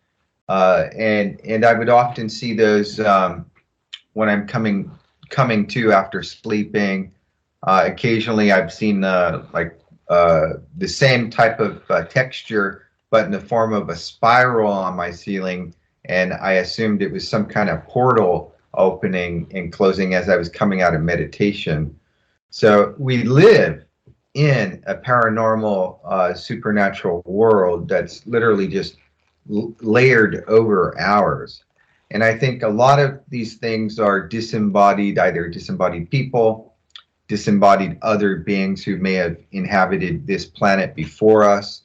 And I would often see those when I'm coming to after sleeping. Occasionally, I've seen the same type of texture, but in the form of a spiral on my ceiling, and I assumed it was some kind of portal opening and closing as I was coming out of meditation. So we live in a paranormal, supernatural world that's literally just layered over ours. And I think a lot of these things are disembodied, either disembodied people, disembodied other beings who may have inhabited this planet before us,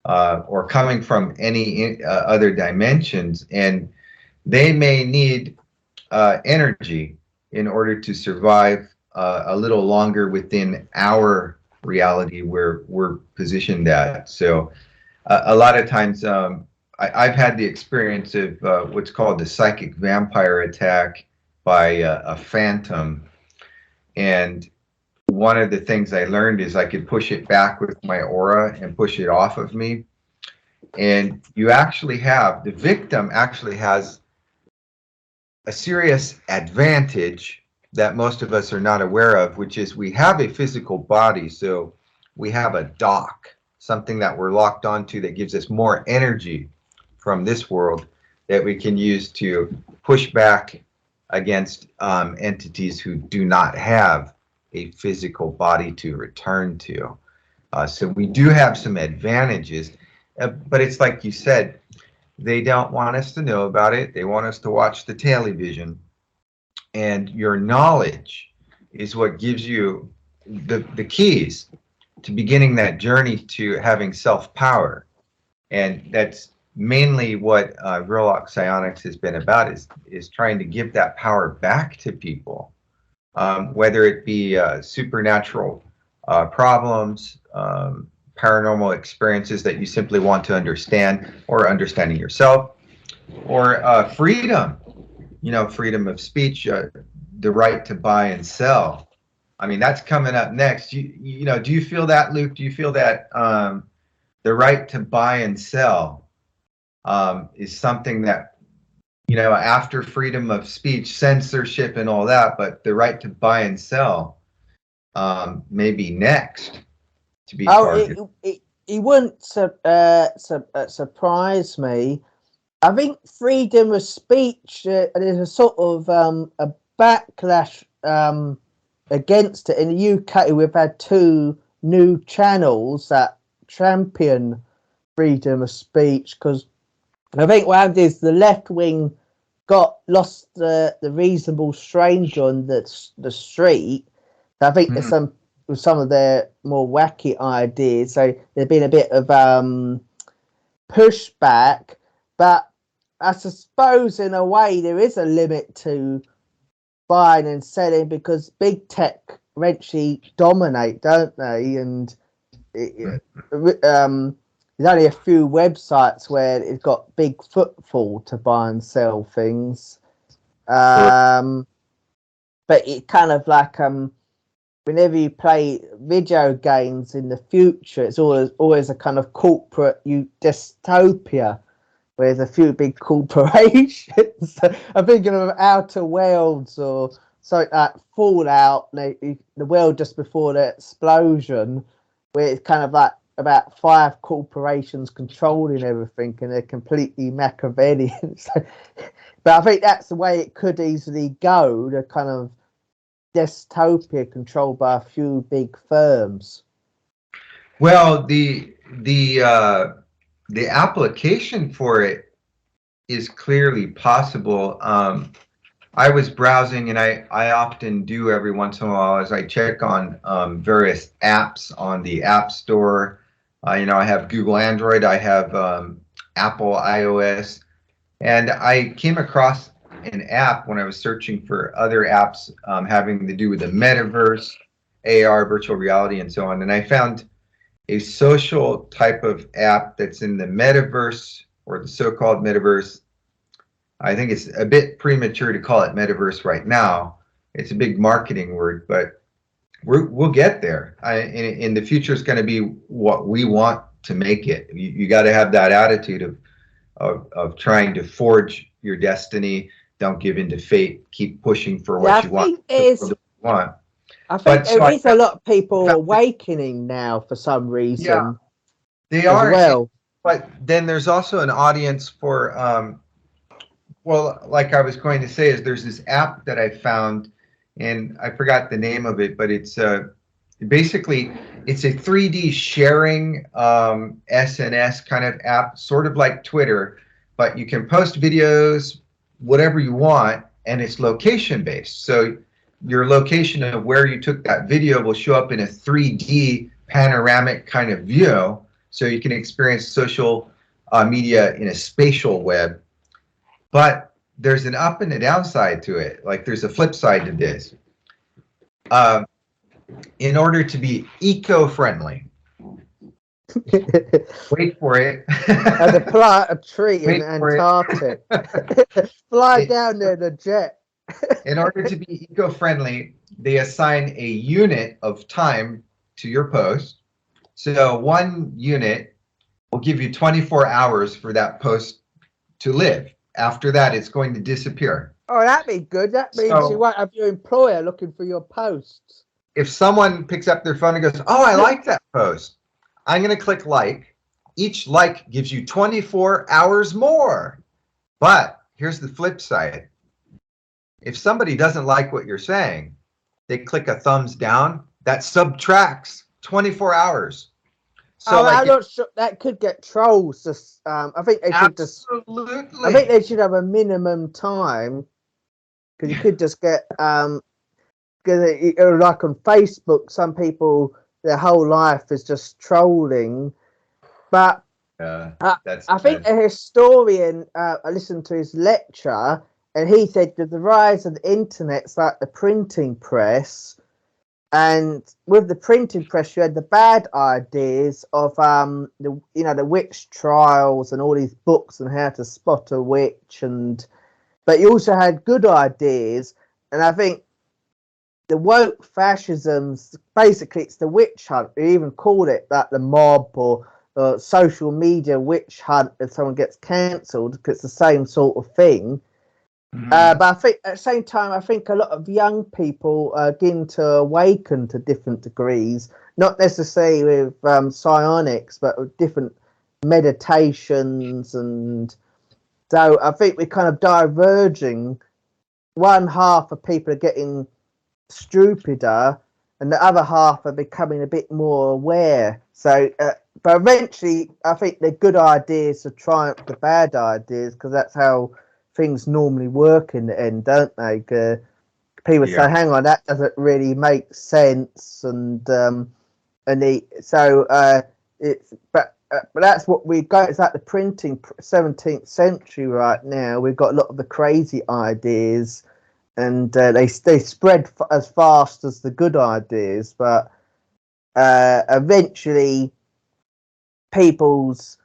or coming from any other dimensions. And they may need energy in order to survive a little longer within our reality where we're positioned at. So a lot of times I've had the experience of what's called the psychic vampire attack by a phantom. And one of the things I learned is I could push it back with my aura and push it off of me. And you actually have, the victim actually has a serious advantage that most of us are not aware of, which is we have a physical body. So we have a dock, something that we're locked onto that gives us more energy from this world that we can use to push back against entities who do not have a physical body to return to. So we do have some advantages, but it's like you said, they don't want us to know about it. They want us to watch the television. And your knowledge is what gives you the keys to beginning that journey to having self-power. And that's mainly what VRilock Psionics has been about, is trying to give that power back to people, whether it be supernatural problems, paranormal experiences that you simply want to understand, or understanding yourself, or freedom, freedom of speech, the right to buy and sell. I mean, that's coming up next. Do you feel that, Luke? Do you feel that the right to buy and sell is something that, after freedom of speech, censorship and all that, but the right to buy and sell may be next to be targeted? It wouldn't surprise me. I think freedom of speech, there's a sort of a backlash against it. In the UK, we've had 2 new channels that champion freedom of speech, because I think what happened is the left wing lost the reasonable stranger on the street. I think there's some of their more wacky ideas. So there's been a bit of pushback, but I suppose in a way there is a limit to buying and selling, because big tech eventually dominate, don't they? And there's only a few websites where it's got big footfall to buy and sell things. But it kind of like whenever you play video games in the future, it's always a kind of corporate dystopia, where there's a few big corporations. I'm thinking of Outer Worlds or something like Fallout, the world just before the explosion, where it's kind of like about 5 corporations controlling everything, and they're completely Machiavellian. So, but I think that's the way it could easily go, the kind of dystopia controlled by a few big firms. Well, the application for it is clearly possible. I was browsing, and I often do every once in a while, as I check on various apps on the App Store. I have Google Android, I have Apple iOS, and I came across an app when I was searching for other apps having to do with the metaverse, AR, virtual reality, and so on. And I found a social type of app that's in the metaverse, or the so-called metaverse. I think it's a bit premature to call it metaverse right now. It's a big marketing word, but we'll get there. In the future, it's going to be what we want to make it. You got to have that attitude of trying to forge your destiny. Don't give in to fate. Keep pushing for what you want. I think there is a lot of people awakening now for some reason. Yeah, they are. Well, but then there's also an audience for. Well, like I was going to say, is there's this app that I found, and I forgot the name of it, but it's basically it's a 3D sharing SNS kind of app, sort of like Twitter, but you can post videos, whatever you want, and it's location based. So your location of where you took that video will show up in a 3D panoramic kind of view, so you can experience social media in a spatial web. But there's an up and a downside to it. Like there's a flip side to this. In order to be eco-friendly, wait for it. And to plant a tree in Antarctic. Fly down there in a jet. In order to be eco-friendly, they assign a unit of time to your post. So 1 unit will give you 24 hours for that post to live. After that, it's going to disappear. Oh, that'd be good. That means you won't have your employer looking for your posts. If someone picks up their phone and goes, "Oh, I like that post," I'm going to click like. Each like gives you 24 hours more. But here's the flip side. If somebody doesn't like what you're saying, they click a thumbs down, that subtracts 24 hours. So I'm not sure that could get trolls. I think they should absolutely. I think they should have a minimum time, because you could just get because like on Facebook, some people their whole life is just trolling. But I think a historian, I listened to his lecture, and he said that the rise of the internet's like the printing press. And with the printing press, you had the bad ideas of the witch trials and all these books on how to spot a witch, but you also had good ideas. And I think the woke fascisms, basically, it's the witch hunt. We even called it that, the mob or social media witch hunt if someone gets cancelled, because it's the same sort of thing. But I think at the same time, I think a lot of young people begin to awaken to different degrees, not necessarily with psionics, but with different meditations. And so I think we're kind of diverging. One half of people are getting stupider, and the other half are becoming a bit more aware. So, but eventually, I think the good ideas will triumph the bad ideas, because that's how things normally work in the end, don't they? People say, "Hang on, that doesn't really make sense," but that's what we got. It's like the printing 17th century right now. We've got a lot of the crazy ideas, and they spread as fast as the good ideas, but eventually people's,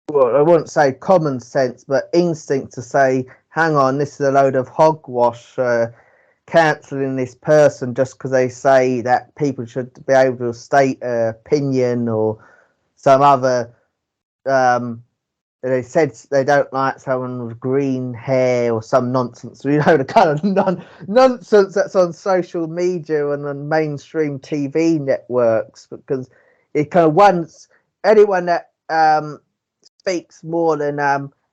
well, I wouldn't say common sense, but instinct to say, hang on, this is a load of hogwash, cancelling this person just because they say that people should be able to state an opinion, or some other, they said they don't like someone with green hair or some nonsense. You know, the kind of nonsense that's on social media and on mainstream TV networks, because it kind of once anyone that speaks more than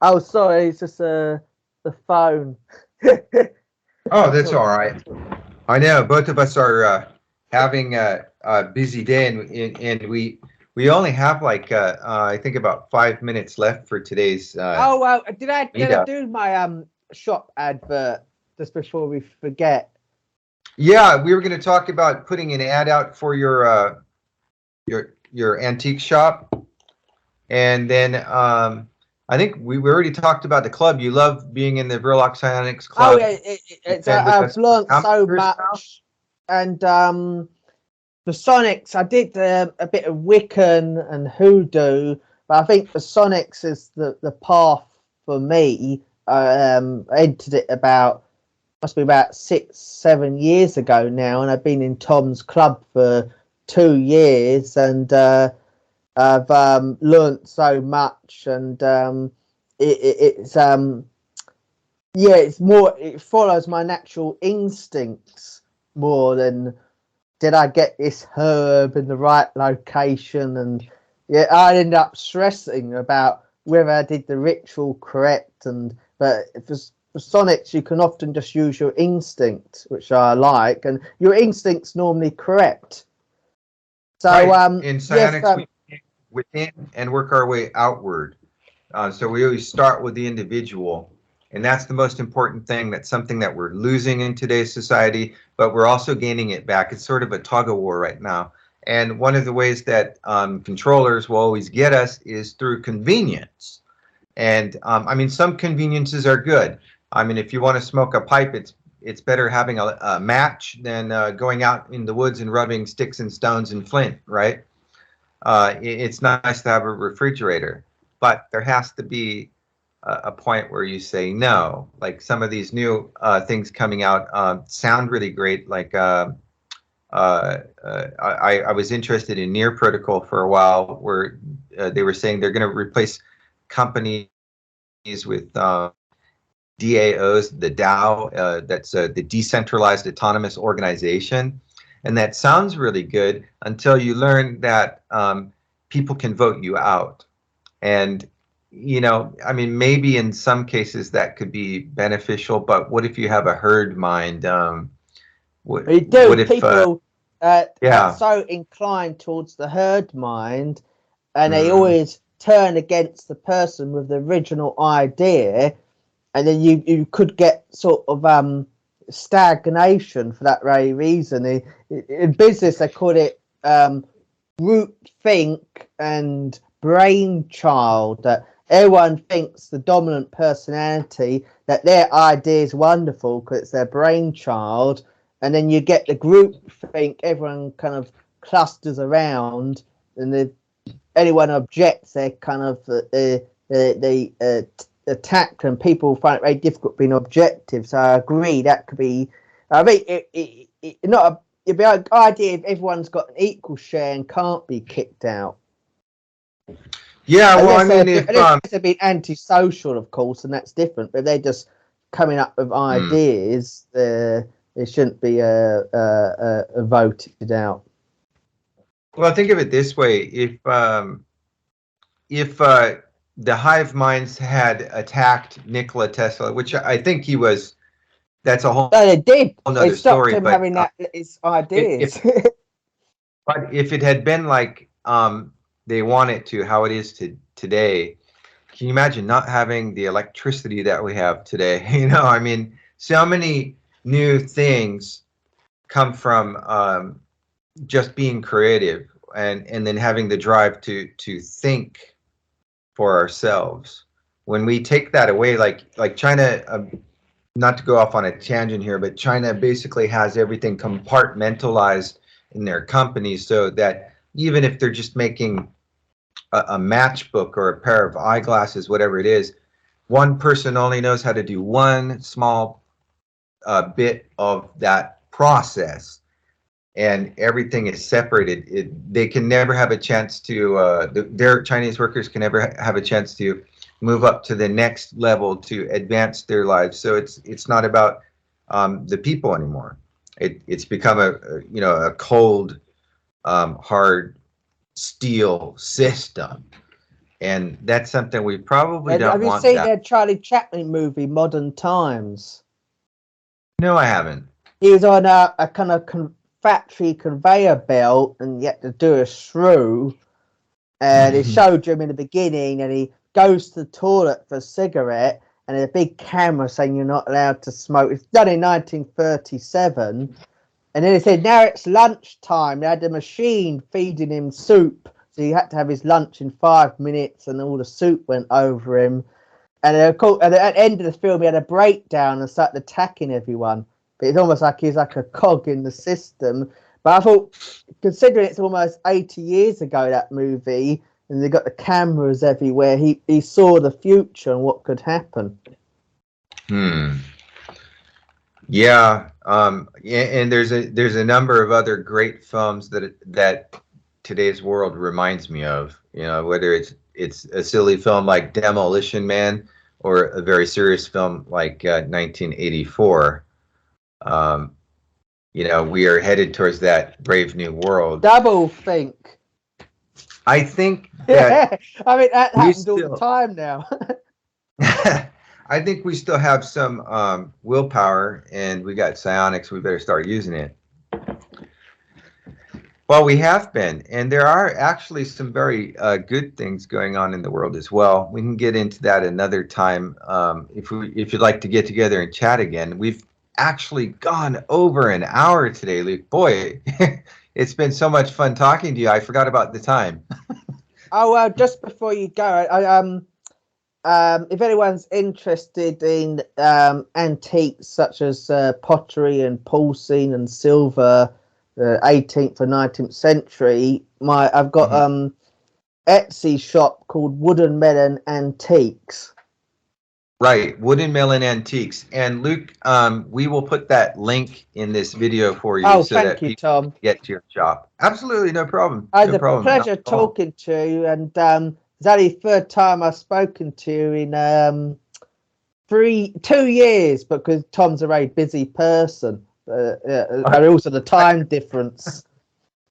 oh, sorry, it's just the phone. Oh, that's all right. I know both of us are having a busy day, and we only have like I think about 5 minutes left for today's Oh well, did I meetup. do my shop advert just before we forget? Yeah, we were going to talk about putting an ad out for your antique shop, and then I think we already talked about the club. You love being in the VRilock Psionics Club. Oh yeah, I've learned so much, and the Sonics, I did a bit of Wiccan and Hoodoo, but I think the Sonics is the path for me. I entered it must be about 6-7 years ago now, and I've been in Tom's club for 2 years, and I've learnt so much, and it's yeah, it's more, it follows my natural instincts more than did I get this herb in the right location. And yeah, I end up stressing about whether I did the ritual correct. And but for Sonics, you can often just use your instinct, which I like, and your instinct's normally correct. So right. In Psionics, yes, we think within and work our way outward. So we always start with the individual. And that's the most important thing. That's something that we're losing in today's society, but we're also gaining it back. It's sort of a tug of war right now. And one of the ways that controllers will always get us is through convenience. And I mean, some conveniences are good. I mean, if you want to smoke a pipe, it's better having a match than going out in the woods and rubbing sticks and stones and flint, right? It's nice to have a refrigerator, but there has to be a point where you say no. Like some of these new things coming out sound really great. Like I was interested in Near Protocol for a while, where they were saying they're going to replace companies with DAOs, the DAO, that's the decentralized autonomous organization. And that sounds really good until you learn that people can vote you out. And you know, I mean, maybe in some cases that could be beneficial, but what if you have a herd mind? What if people are yeah, so inclined towards the herd mind, and they mm, always turn against the person with the original idea, and then you could get sort of stagnation for that very reason. In business, they call it group think and brainchild, that everyone thinks the dominant personality, that their idea is wonderful because it's their brainchild, and then you get the group think, everyone kind of clusters around, and anyone objects, they're kind of they attack, and people find it very difficult being objective. So I agree that could be, I mean, it'd be an idea if everyone's got an equal share and can't be kicked out. yeah. Well, I mean, if they're being antisocial, of course, and that's different. But they're just coming up with ideas. They shouldn't be voted out. well, think of it this way: if the hive minds had attacked Nikola Tesla, which I think he was, that's a whole. No, they did. They stopped story, him but having his ideas. but if it had been like they want it to, how it is today, can you imagine not having the electricity that we have today? You know, I mean, so many new things come from just being creative and then having the drive to think for ourselves. When we take that away, like China, not to go off on a tangent here, but China basically has everything compartmentalized in their companies, so that even if they're just making a matchbook or a pair of eyeglasses, whatever it is, one person only knows how to do one small bit of that process, and everything is separated. They can never have a chance to, their Chinese workers can never have a chance to move up to the next level to advance their lives. So it's not about the people anymore. It's become a cold, hard steel system. And that's something we probably Have don't you want seen that. that Charlie Chaplin movie, Modern Times? No, I haven't. He was on a kind of factory conveyor belt, and you had to do a shrew. And it showed him in the beginning, and he goes to the toilet for a cigarette, and there's a big camera saying you're not allowed to smoke. It's done in 1937. And then he said, now it's lunchtime. They had a machine feeding him soup. So he had to have his lunch in 5 minutes, and all the soup went over him. And at the end of the film, he had a breakdown and started attacking everyone. But it's almost like he's like a cog in the system. But I thought, considering it's almost 80 years ago, that movie, and they got the cameras everywhere, he saw the future and what could happen. Yeah, and there's a number of other great films that today's world reminds me of. You know, whether it's a silly film like Demolition Man or a very serious film like 1984. You know, we are headed towards that brave new world. Double think. I think that I mean, that happens all the time now. I think we still have some willpower, and we got psionics. We better start using it. Well, we have been, and there are actually some very good things going on in the world as well. We can get into that another time if you'd like to get together and chat again. We've actually gone over an hour today, Luke. Boy, it's been so much fun talking to you. I forgot about the time. Oh, well, just before you go, if anyone's interested in antiques such as pottery and porcelain and silver, 18th or 19th century, I've got Etsy shop called Wooden Melon Antiques. Right, Wooden Melon Antiques. And Luke, we will put that link in this video for you. Oh, so thank that you, people Tom. Get to your shop. Absolutely, no problem. It's no a problem. pleasure talking to you, and it's only the third time I've spoken to you in 2 years, because Tom's a very busy person, and also the time difference.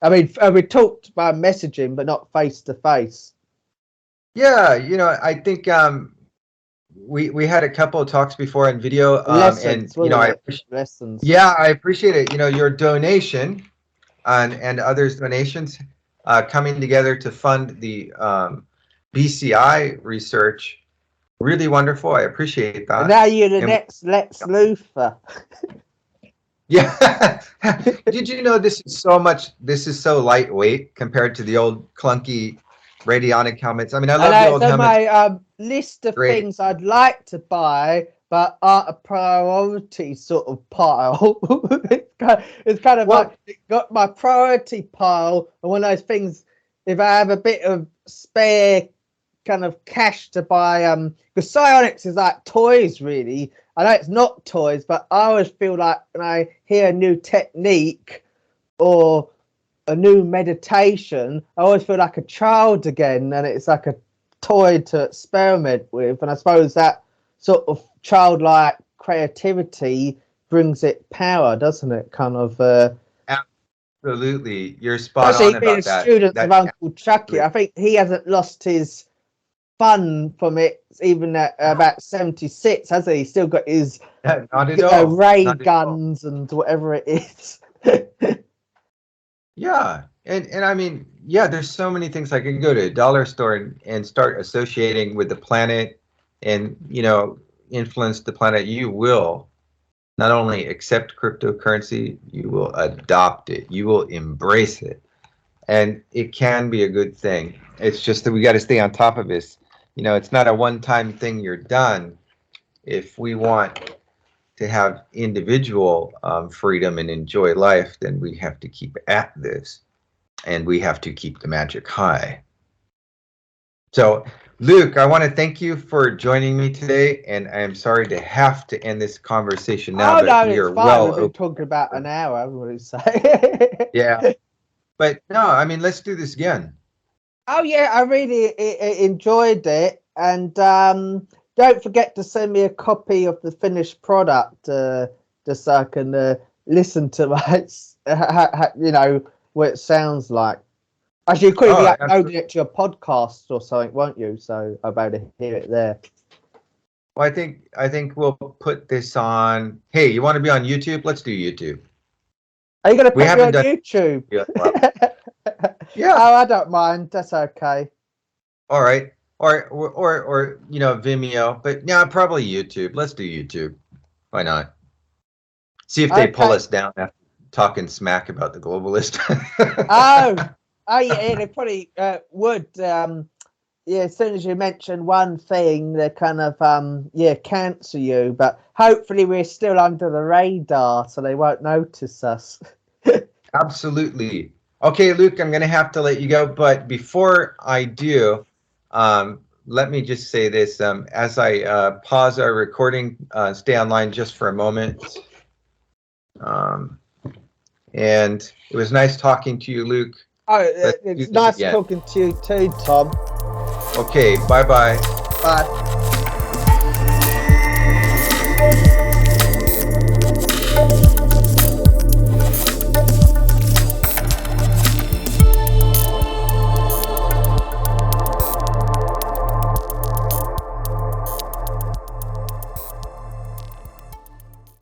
I mean, we talked by messaging, but not face to face. Yeah, you know, I think we had a couple of talks before in video, Lessons, and you know, lessons. Yeah, I appreciate it. You know, your donation and others' donations coming together to fund the BCI research. Really wonderful. I appreciate that. And now you're the next Lex Luthor. Yeah. Did you know this is so lightweight compared to the old clunky radionic helmets? I mean, I love the old helmets. My list of things I'd like to buy, but aren't a priority sort of pile. it's kind of like it got my priority pile, and one of those things, if I have a bit of spare kind of cash to buy, because psionics is like toys, really. I know it's not toys, but I always feel like when I hear a new technique or a new meditation, I always feel like a child again, and it's like a toy to experiment with. And I suppose that sort of childlike creativity brings it power, doesn't it? Kind of. Absolutely, you're spot on about being that. Students of Uncle Chucky, I think he hasn't lost his fun from it even at about 76, has he? He's still got his ray guns and whatever it is. Yeah, and I mean, yeah, there's so many things. I can go to a dollar store and start associating with the planet, and you know, influence the planet. You will not only accept cryptocurrency, you will adopt it. You will embrace it, and it can be a good thing. It's just that we got to stay on top of this. You know, it's not a one-time thing. You're done. If we want to have individual freedom and enjoy life, then we have to keep at this, and we have to keep the magic high. So, Luke, I want to thank you for joining me today, and I am sorry to have to end this conversation now. Oh, no, it's fine. We've been talking about an hour, I would say. Yeah, but no, I mean, let's do this again. Oh, yeah, I really enjoyed it, and don't forget to send me a copy of the finished product, just so I can listen to my, you know, what it sounds like. As you could be Oh, uploading it to your podcast or something, won't you? So I'll be able to hear it there. Well, I think we'll put this on. Hey, you want to be on YouTube? Let's do YouTube. Are you going to We put me haven't on done YouTube? Yeah. Oh, I don't mind. That's okay. All right. Or you know, Vimeo, but yeah, probably YouTube. Let's do YouTube. Why not? See if they pull Okay. us down after talking smack about the globalist. Oh, yeah, they probably would. Yeah, as soon as you mention one thing, they kind of cancel you. But hopefully, we're still under the radar, so they won't notice us. Absolutely. Okay, Luke, I'm going to have to let you go. But before I do, let me just say this. As I pause our recording, stay online just for a moment. And it was nice talking to you, Luke. Oh, Let's do it's this nice again. talking to you too, Tom. Okay, bye-bye.